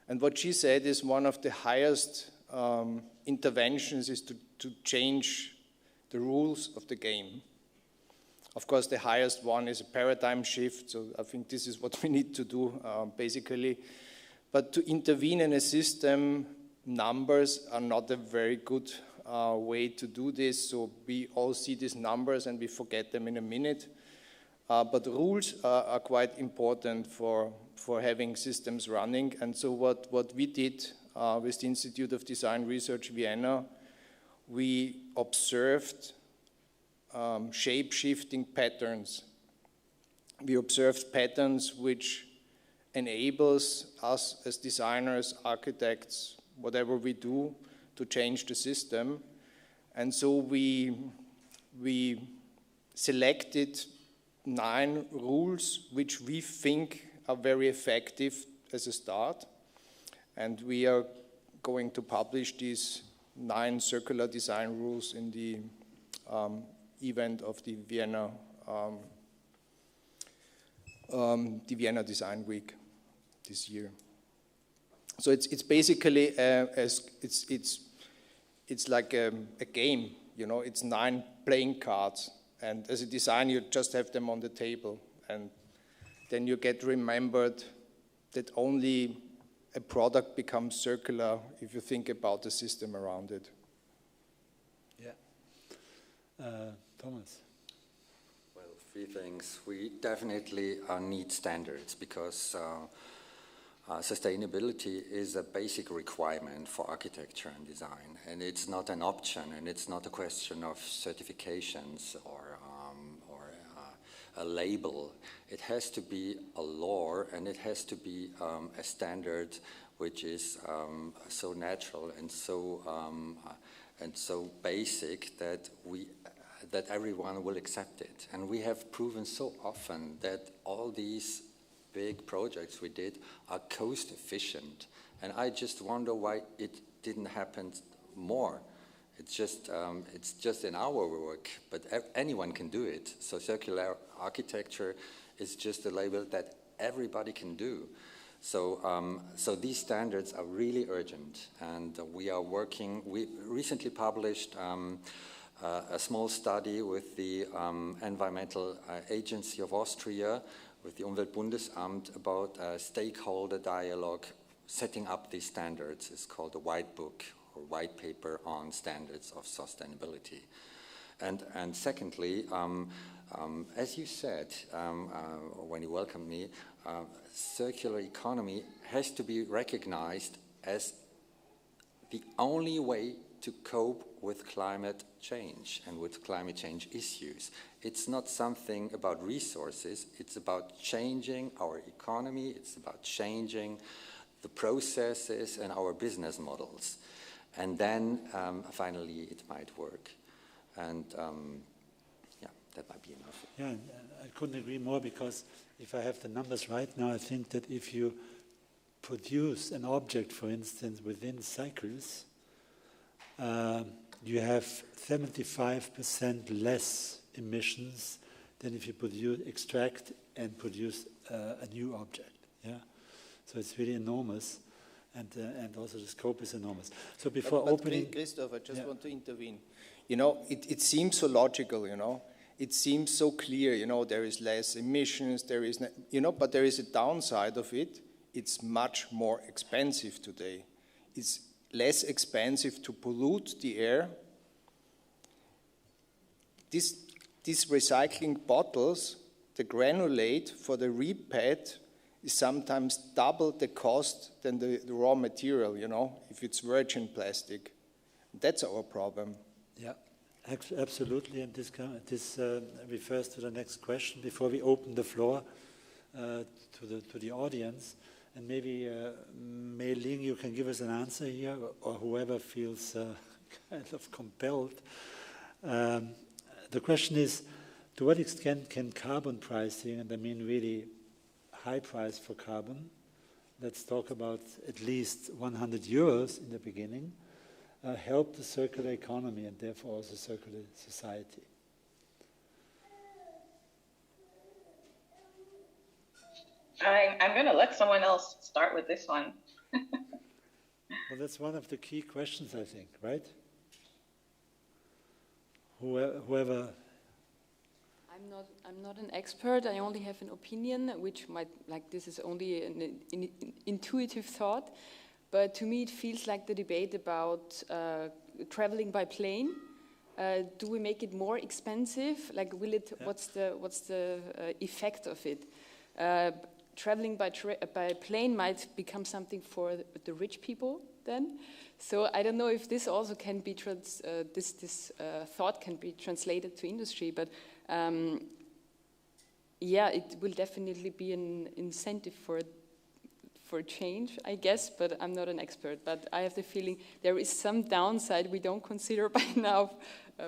and what she said is one of the highest interventions is to change the rules of the game. Of course, the highest one is a paradigm shift, so I think this is what we need to do, basically. But to intervene in a system, numbers are not a very good way to do this, so we all see these numbers and we forget them in a minute. But rules are quite important for having systems running, and so what we did with the Institute of Design Research Vienna, we observed shape-shifting patterns. We observed patterns which enables us as designers, architects, whatever we do, to change the system. And so we selected 9 rules which we think are very effective as a start. And we are going to publish these 9 circular design rules in the event of the Vienna Design Week this year. So it's basically it's like a game, you know. It's 9 playing cards, and as a designer, you just have them on the table, and then you get remembered that only a product becomes circular if you think about the system around it. Yeah. Thomas. Well, 3 things. We definitely need standards because sustainability is a basic requirement for architecture and design, and it's not an option, and it's not a question of certifications or a label. It has to be a law, and it has to be a standard which is so natural and so basic that everyone will accept it. And we have proven so often that all these big projects we did are cost efficient, and I just wonder why it didn't happen more. It's just in our work, but anyone can do it. So circular architecture is just a label that everybody can do. So these standards are really urgent, and we are working. We recently published a small study with the Environmental Agency of Austria, with the Umweltbundesamt, about stakeholder dialogue, setting up these standards. It's called a white book or white paper on standards of sustainability. And secondly, as you said when you welcomed me, circular economy has to be recognized as the only way to cope with climate change and with climate change issues. It's not something about resources, it's about changing our economy, it's about changing the processes and our business models. And then finally it might work. And yeah, that might be enough. Yeah, I couldn't agree more, because if I have the numbers right now, I think that if you produce an object, for instance, within cycles, you have 75% less emissions than if you extract and produce a new object. Yeah, so it's really enormous, and also the scope is enormous. So before opening, Christoph, I just want to intervene. You know, it seems so logical. You know, it seems so clear. You know, there is less emissions. There is, but there is a downside of it. It's much more expensive today. It's less expensive to pollute the air. These recycling bottles, the granulate for the repad is sometimes double the cost than the raw material, you know, if it's virgin plastic. That's our problem. Yeah, absolutely, and this refers to the next question before we open the floor to the audience. And maybe, Mei Ling, you can give us an answer here, or whoever feels kind of compelled. The question is, to what extent can carbon pricing, and I mean really high price for carbon, let's talk about at least 100 euros in the beginning, help the circular economy and therefore also circular society? I'm going to let someone else start with this one. Well, that's one of the key questions, I think, right? Whoever. I'm not an expert. I only have an opinion, which might, like, this is only an intuitive thought. But to me, it feels like the debate about traveling by plane. Do we make it more expensive? Like, will it? Yeah. What's the effect of it? Traveling by plane might become something for the rich people then. So I don't know if this also can be this thought can be translated to industry, but yeah, it will definitely be an incentive for change, I guess. But I'm not an expert. But I have the feeling there is some downside we don't consider by now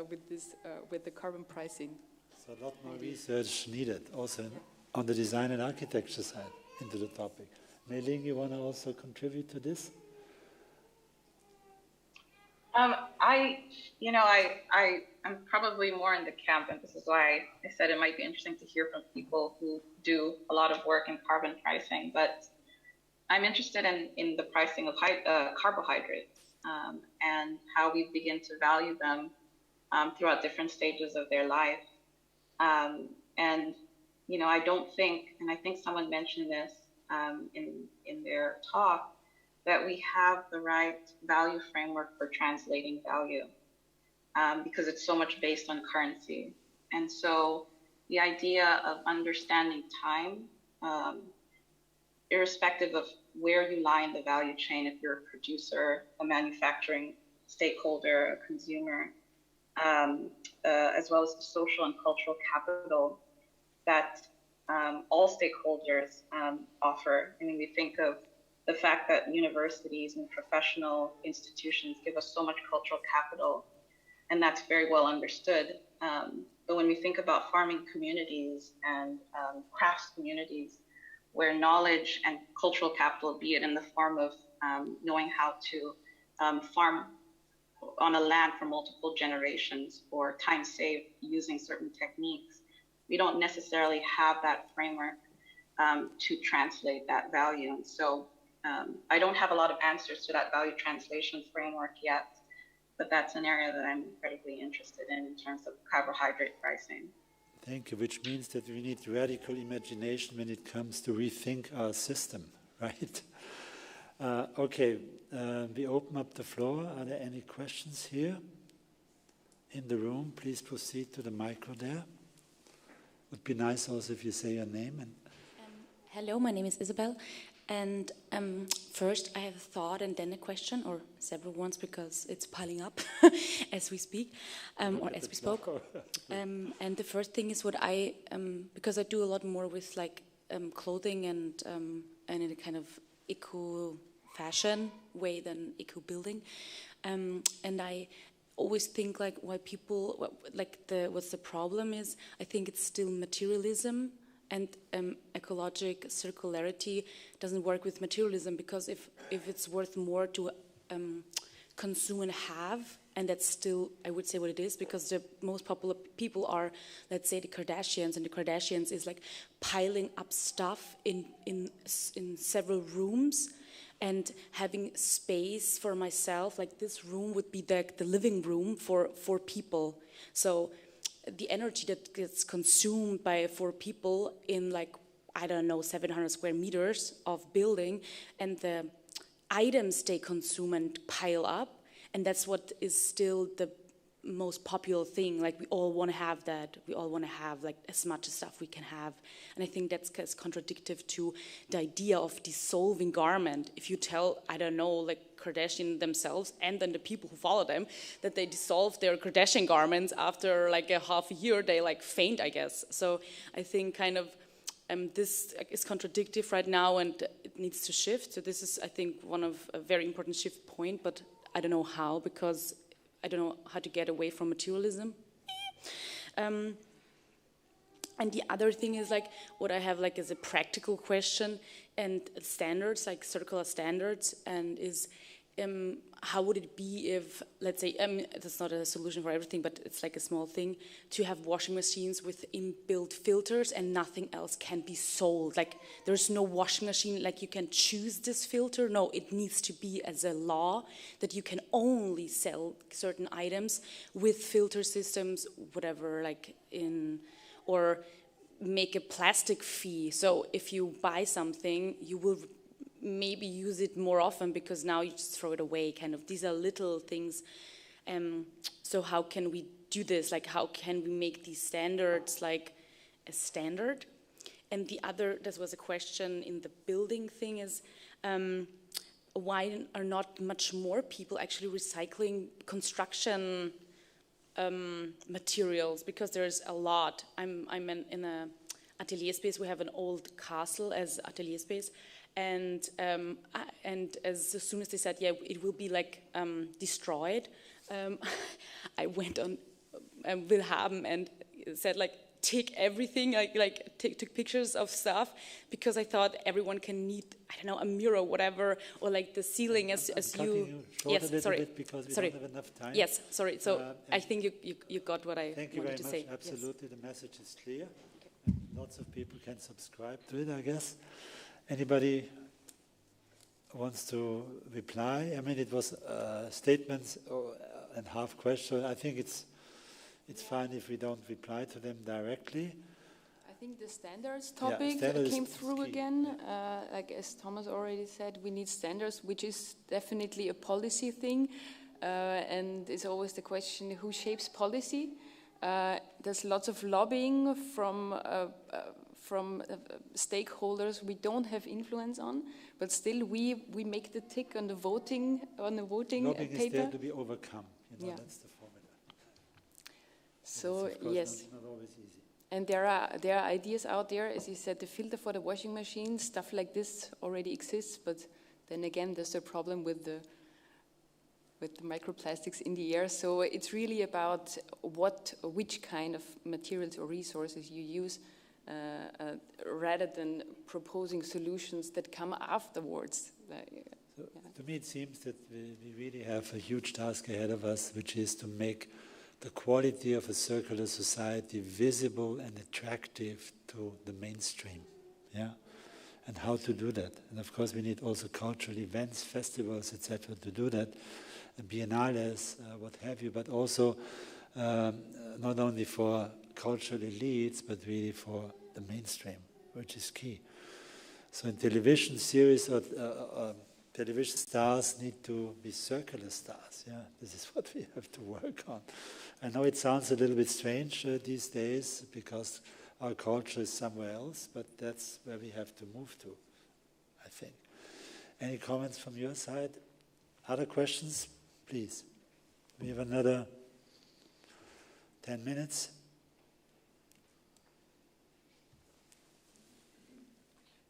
with the carbon pricing. So a lot more research needed, also on the design and architecture side, into the topic. Mei Ling, you want to also contribute to this? I'm probably more in the camp, and this is why I said it might be interesting to hear from people who do a lot of work in carbon pricing. But I'm interested in the pricing of carbohydrates and how we begin to value them throughout different stages of their life. And I don't think, and I think someone mentioned this in their talk, that we have the right value framework for translating value because it's so much based on currency. And so the idea of understanding time, irrespective of where you lie in the value chain, if you're a producer, a manufacturing stakeholder, a consumer, as well as the social and cultural capital that all stakeholders offer. I mean, we think of the fact that universities and professional institutions give us so much cultural capital, and that's very well understood. But when we think about farming communities and crafts communities, where knowledge and cultural capital, be it in the form of knowing how to farm on a land for multiple generations or time saved using certain techniques, we don't necessarily have that framework to translate that value. And so I don't have a lot of answers to that value translation framework yet, but that's an area that I'm incredibly interested in terms of carbohydrate pricing. Thank you, which means that we need radical imagination when it comes to rethink our system, right? Okay, we open up the floor. Are there any questions here in the room? Please proceed to the micro there. Would be nice also if you say your name. And hello, my name is Isabel. And first I have a thought and then a question, or several ones, because it's piling up as we speak, or as we spoke. And the first thing is what because I do a lot more with like clothing and in a kind of eco-fashion way than eco-building. And I always think like why people, what's the problem is, I think it's still materialism. And ecologic circularity doesn't work with materialism, because if it's worth more to consume and have, and that's still, I would say, what it is, because the most popular people are, let's say, the Kardashians, and the Kardashians is like piling up stuff in several rooms and having space for myself. Like this room would be the living room for 4 people. So the energy that gets consumed by 4 people in like, I don't know, 700 square meters of building, and the items they consume and pile up, and that's what is still the most popular thing. Like we all want to have that. We all want to have like as much stuff we can have. And I think that's contradictory to the idea of dissolving garment. If you tell, I don't know, like Kardashian themselves and then the people who follow them that they dissolve their Kardashian garments after like a half a year, they like faint, I guess. So I think kind of this is contradictory right now, and it needs to shift. So this is, I think, one of a very important shift point, but I don't know how, because I don't know how to get away from materialism. And the other thing is like, what I have like as a practical question and standards, like circular standards, and is how would it be if, let's say, that's not a solution for everything, but it's like a small thing, to have washing machines with inbuilt filters and nothing else can be sold. Like there's no washing machine, like you can choose this filter. No, it needs to be as a law that you can only sell certain items with filter systems, whatever, like or make a plastic fee. So if you buy something, you will maybe use it more often because now you just throw it away, kind of. These are little things. So how can we do this? Like how can we make these standards like a standard? And the other, this was a question in the building thing, is why are not much more people actually recycling construction materials? Because there's a lot. I'm in a atelier space. We have an old castle as atelier space, and as soon as they said, yeah, it will be like destroyed, I went on Willhaben and said like, take everything, took pictures of stuff, because I thought everyone can need, I don't know, a mirror, whatever, or like the ceiling as you. Yes, sorry. Because we don't have enough time. Yes, sorry. So I think you got what I wanted to say. Thank you very much. Absolutely, yes. The message is clear. Lots of people can subscribe to it, I guess. Anybody wants to reply? I mean, it was statements and half question. I think it's fine if we don't reply to them directly. I think the standards topic came through again. Like as Thomas already said, we need standards, which is definitely a policy thing. And it's always the question, who shapes policy? There's lots of lobbying from stakeholders we don't have influence on, but still we make the tick on the voting lobbying paper. Is there to be overcome. That's the formula. So yes, not always easy. And there are ideas out there, as you said, the filter for the washing machine, stuff like this already exists, but then again, there's a problem with the microplastics in the air. So it's really about which kind of materials or resources you use, rather than proposing solutions that come afterwards. To me, it seems that we really have a huge task ahead of us, which is to make the quality of a circular society visible and attractive to the mainstream. And how to do that. And of course, we need also cultural events, festivals, etc., to do that. Biennales, what have you, but also not only for cultural elites, but really for the mainstream, which is key. So in television series, television stars need to be circular stars. This is what we have to work on. I know it sounds a little bit strange these days because our culture is somewhere else, but that's where we have to move to, I think. Any comments from your side? Other questions? Please. We have another 10 minutes.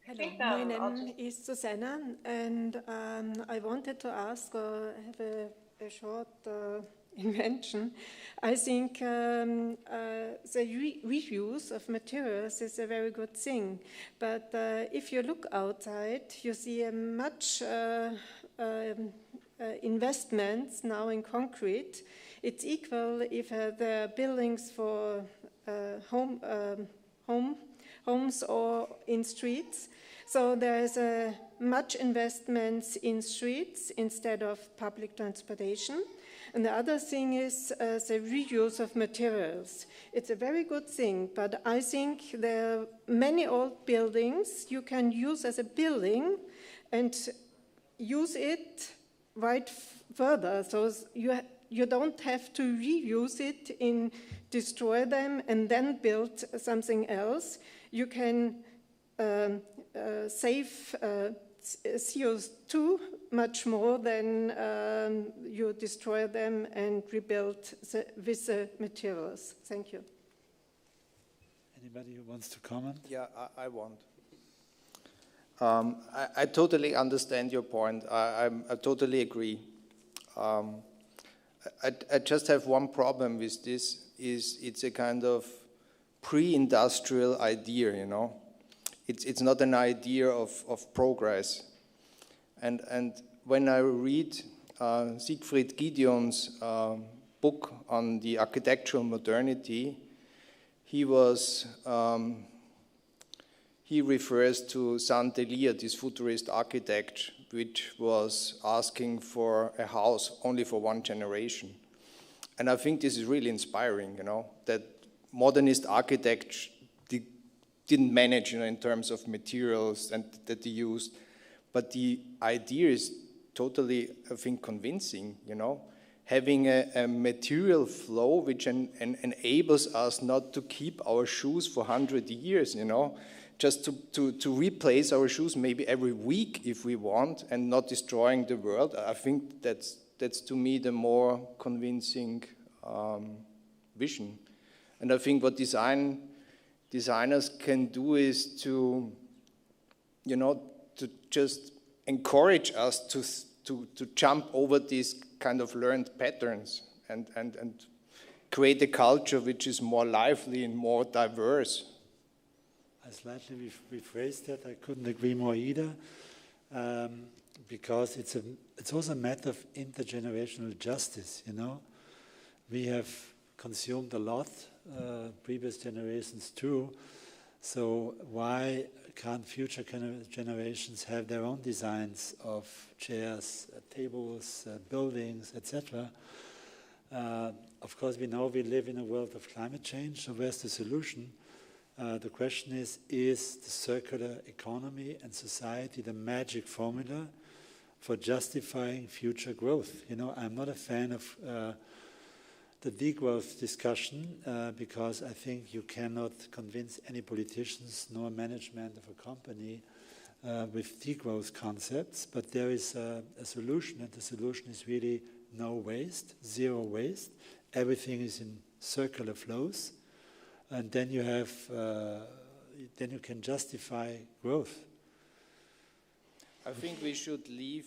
Hello, my name is Susanna, and I wanted to ask, have a short invention. I think the reuse of materials is a very good thing, but if you look outside, you see a much investments now in concrete. It's equal if there are buildings for homes or in streets. So there is much investments in streets instead of public transportation. And the other thing is the reuse of materials. It's a very good thing, but I think there are many old buildings you can use as a building and use it right further. So you don't have to reuse it and destroy them and then build something else. You can save CO2 much more than you destroy them and rebuild with the materials. Thank you. Anybody who wants to comment? Yeah, I want. I totally understand your point. I totally agree. I just have one problem with this, is it's a kind of pre-industrial idea, you know. It's not an idea of progress. And when I read Siegfried Gideon's book on the architectural modernity, he refers to Saint-Elia, this futurist architect, which was asking for a house only for one generation. And I think this is really inspiring, you know, that modernist architects didn't manage, you know, in terms of materials and that they used, but the idea is totally, I think, convincing, you know, having a material flow which enables us not to keep our shoes for 100 years, you know, just to replace our shoes maybe every week if we want, and not destroying the world. I think that's to me the more convincing vision. And I think what designers can do is to, you know, to just encourage us to jump over these kind of learned patterns and create a culture which is more lively and more diverse. I slightly rephrased that. I couldn't agree more either, because it's also a matter of intergenerational justice, you know. We have consumed a lot, previous generations too, so why can't future generations have their own designs of chairs, tables, buildings, etc.? Of course, we know we live in a world of climate change, so where's the solution? The question is the circular economy and society the magic formula for justifying future growth? You know, I'm not a fan of the degrowth discussion, because I think you cannot convince any politicians nor management of a company with degrowth concepts, but there is a solution, and the solution is really no waste, zero waste. Everything is in circular flows, and then you have, then you can justify growth. I think we should leave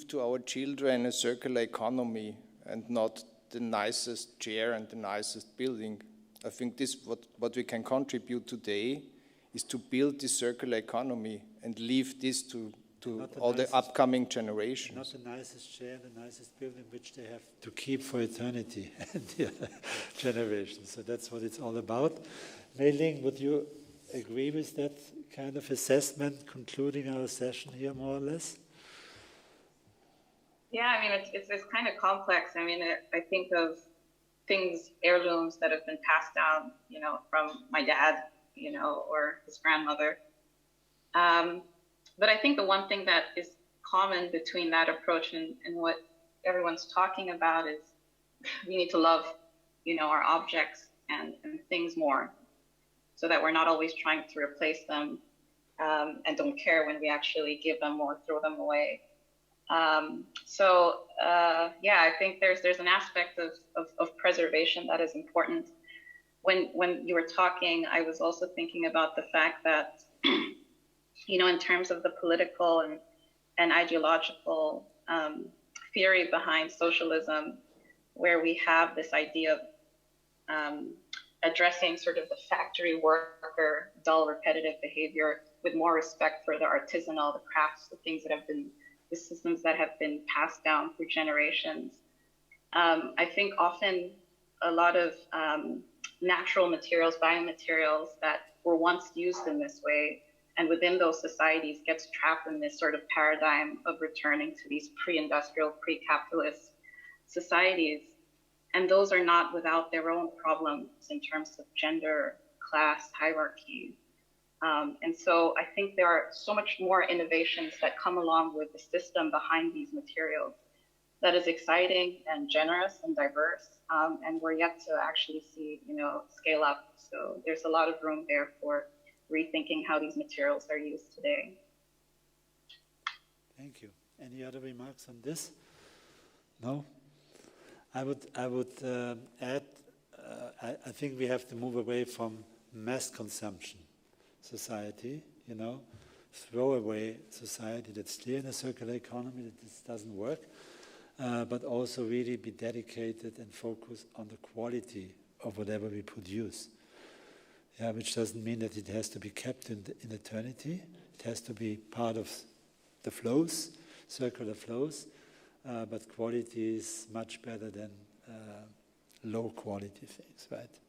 to our children a circular economy and not the nicest chair and the nicest building. I think this what we can contribute today is to build this circular economy and leave this to all the upcoming generations. Not the nicest chair, the nicest building, which they have to keep for eternity and the other generations. So that's what it's all about. Mei Ling, would you agree with that kind of assessment, concluding our session here more or less? Yeah, I mean, it's kind of complex. I mean, I think of things, heirlooms that have been passed down, you know, from my dad, you know, or his grandmother. But I think the one thing that is common between that approach and what everyone's talking about is we need to love, you know, our objects and things more, so that we're not always trying to replace them and don't care when we actually give them or throw them away. Yeah, I think there's an aspect of preservation that is important. When you were talking, I was also thinking about the fact that, you know, in terms of the political and ideological theory behind socialism, where we have this idea of addressing sort of the factory worker, dull, repetitive behavior with more respect for the artisanal, the crafts, the things that have been, the systems that have been passed down through generations. I think often a lot of natural materials, biomaterials that were once used in this way, and within those societies gets trapped in this sort of paradigm of returning to these pre-industrial, pre-capitalist societies. And those are not without their own problems in terms of gender, class, hierarchy. And so I think there are so much more innovations that come along with the system behind these materials that is exciting and generous and diverse, and we're yet to actually see, you know, scale up. So there's a lot of room there for rethinking how these materials are used today. Thank you. Any other remarks on this? No? I would add, I think we have to move away from mass consumption society, you know, throwaway society that's clear in a circular economy that this doesn't work, but also really be dedicated and focus on the quality of whatever we produce. Yeah, which doesn't mean that it has to be kept in eternity. It has to be part of the flows, circular flows, but quality is much better than low quality things, right?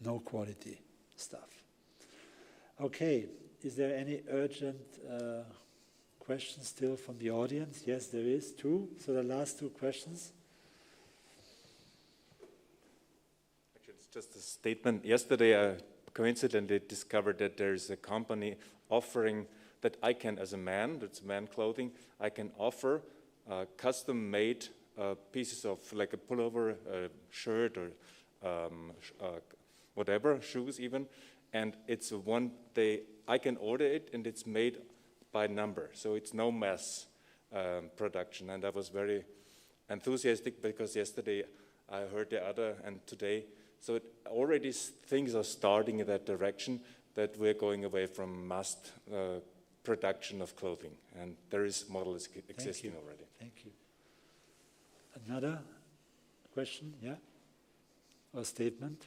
No quality stuff. Okay, is there any urgent questions still from the audience? Yes, there is, two. So the last two questions. Actually, it's just a statement. Yesterday, I coincidentally discovered that there is a company offering that I can, as a man, that's man clothing, I can offer custom-made pieces of like a pullover, a shirt, or whatever, shoes even, and it's one day I can order it, and it's made by number, so it's no mass production. And I was very enthusiastic because yesterday I heard the other, and today, so already things are starting in that direction, that we're going away from mass production of clothing, and there is models existing already. Thank you. Another question, yeah, or statement?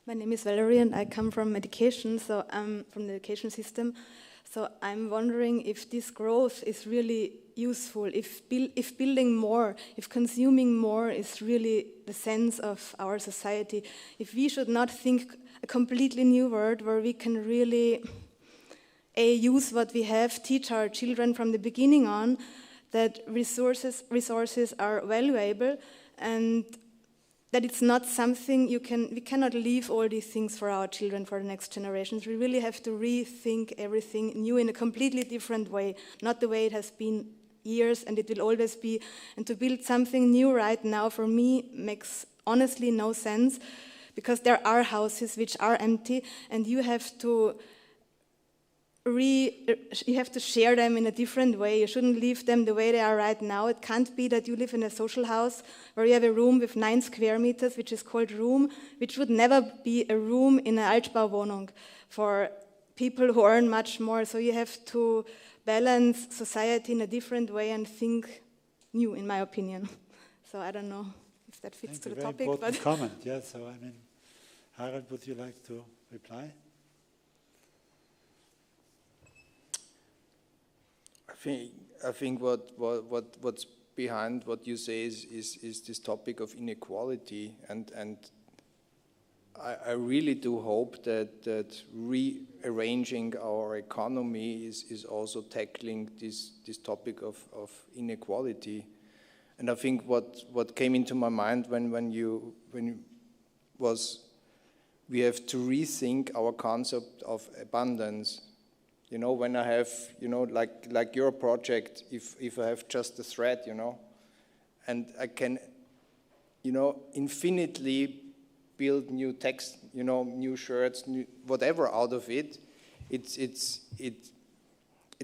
My name is Valerie, and I come from education, so I'm from the education system. So I'm wondering if this growth is really useful, if building more, if consuming more is really the sense of our society, if we should not think a completely new world where we can really use what we have, teach our children from the beginning on that resources are valuable, and that it's not something we cannot leave all these things for our children, for the next generations. We really have to rethink everything new in a completely different way, not the way it has been years and it will always be. And to build something new right now, for me, makes honestly no sense, because there are houses which are empty, and you have to share them in a different way. You shouldn't leave them the way they are right now. It can't be that you live in a social house where you have a room with 9 square meters, which is called room, which would never be a room in an Altbauwohnung for people who earn much more. So you have to balance society in a different way and think new, in my opinion. So I don't know if that fits to the topic. Very important comment, yeah. So I mean, Harald, would you like to reply? I think what's behind what you say is this topic of inequality, and I really do hope that rearranging our economy is also tackling this topic of inequality. And I think what came into my mind when we have to rethink our concept of abundance. You know, when I have, like your project, if I have just a thread, and I can, infinitely build new text, new shirts, whatever out of it, it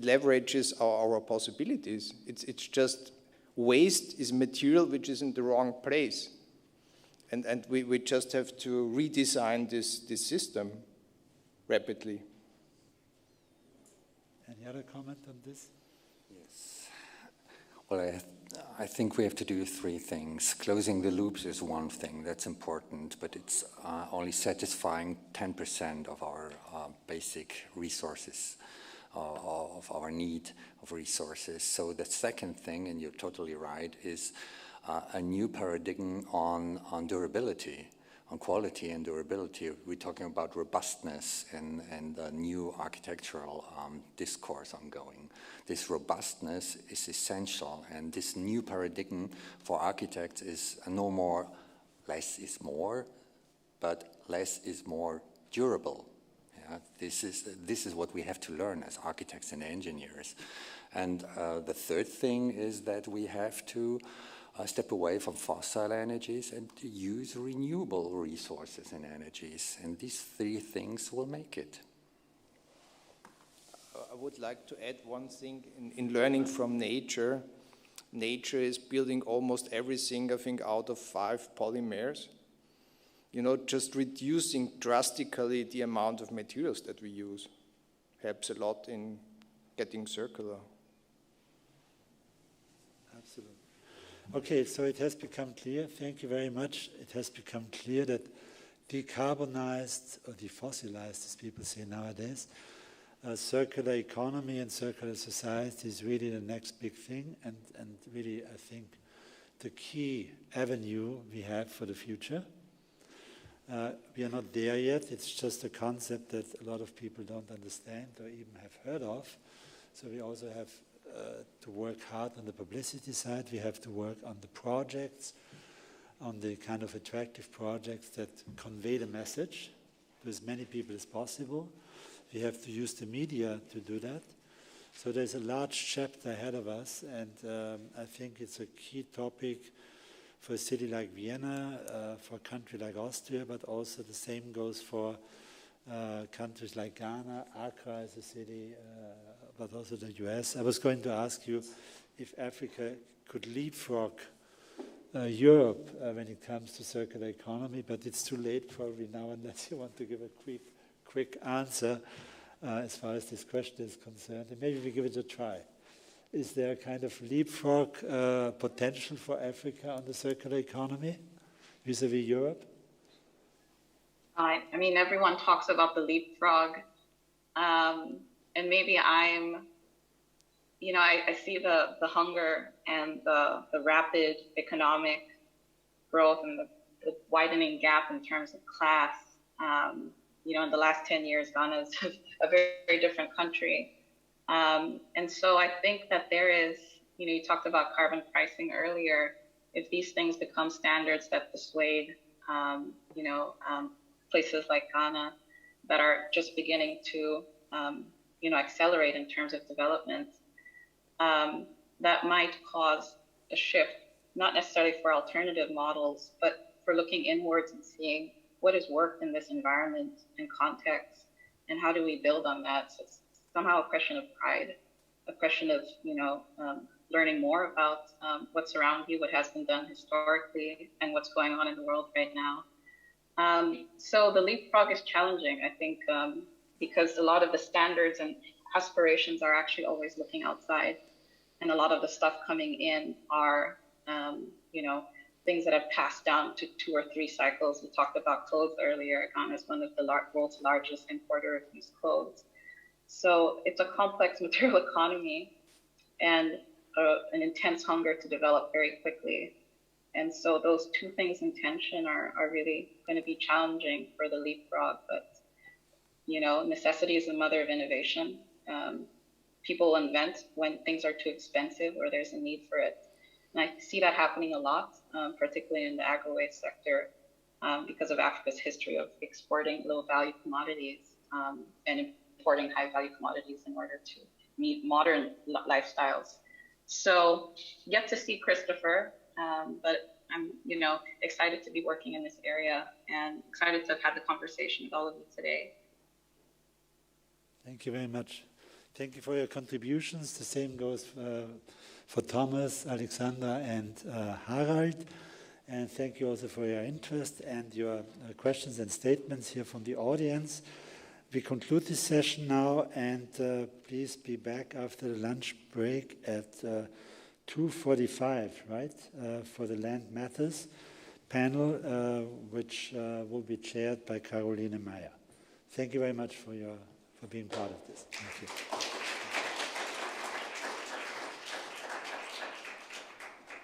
leverages our possibilities. It's just waste is material which is in the wrong place, and we just have to redesign this system rapidly. Any other comment on this? Yes. Well, I think we have to do 3 things. Closing the loops is one thing, that's important, but it's only satisfying 10% of our basic resources, of our need of resources. So the second thing, and you're totally right, is a new paradigm on durability. On quality and durability, we're talking about robustness and a new architectural discourse ongoing. This robustness is essential, and this new paradigm for architects is no more less is more, but less is more durable. Yeah, this is what we have to learn as architects and engineers. And the third thing is that we have to step away from fossil energies and to use renewable resources and energies. And these 3 things will make it. I would like to add one thing. In learning from nature, nature is building almost everything, I think, out of 5 polymers. Just reducing drastically the amount of materials that we use helps a lot in getting circular. Absolutely. Okay, so it has become clear, thank you very much, it has become clear that decarbonized or defossilized, as people say nowadays, circular economy and circular society is really the next big thing, and really, I think, the key avenue we have for the future. We are not there yet. It's just a concept that a lot of people don't understand or even have heard of. So we also have to work hard on the publicity side. We have to work on the projects, on the kind of attractive projects that convey the message to as many people as possible. We have to use the media to do that. So there's a large chapter ahead of us, and I think it's a key topic for a city like Vienna, for a country like Austria, but also the same goes for countries like Ghana, Accra as a city, but also the US. I was going to ask you if Africa could leapfrog Europe when it comes to circular economy, but it's too late probably now unless you want to give a quick answer as far as this question is concerned. And maybe we give it a try. Is there a kind of leapfrog potential for Africa on the circular economy vis-a-vis Europe? I mean, everyone talks about the leapfrog, and maybe I see the hunger and the rapid economic growth and the widening gap in terms of class. In the last 10 years, Ghana is a very, very different country. And so I think that there is, you talked about carbon pricing earlier. If these things become standards that dissuade, places like Ghana that are just beginning to, accelerate in terms of development, that might cause a shift, not necessarily for alternative models, but for looking inwards and seeing what has worked in this environment and context, and how do we build on that? So it's somehow a question of pride, a question of, learning more about what's around you, what has been done historically, and what's going on in the world right now. So the leapfrog is challenging, I think, because a lot of the standards and aspirations are actually always looking outside, and a lot of the stuff coming in are, things that have passed down to 2 or 3 cycles. We talked about clothes earlier. Ghana is one of the world's largest importer of used clothes. So it's a complex material economy and an intense hunger to develop very quickly. And so those two things in tension are really going to be challenging for the leapfrog. But, necessity is the mother of innovation. People invent when things are too expensive or there's a need for it. And I see that happening a lot, particularly in the agro-waste sector, because of Africa's history of exporting low-value commodities and importing high-value commodities in order to meet modern lifestyles. So yet to see Christopher, but I'm, excited to be working in this area and excited to have had the conversation with all of you today. Thank you very much. Thank you for your contributions. The same goes for Thomas, Alexander, and Harald. And thank you also for your interest and your questions and statements here from the audience. We conclude this session now, and please be back after the lunch break at 2:45, right, for the Land Matters panel, which will be chaired by Caroline Meyer. Thank you very much for being part of this. Thank you.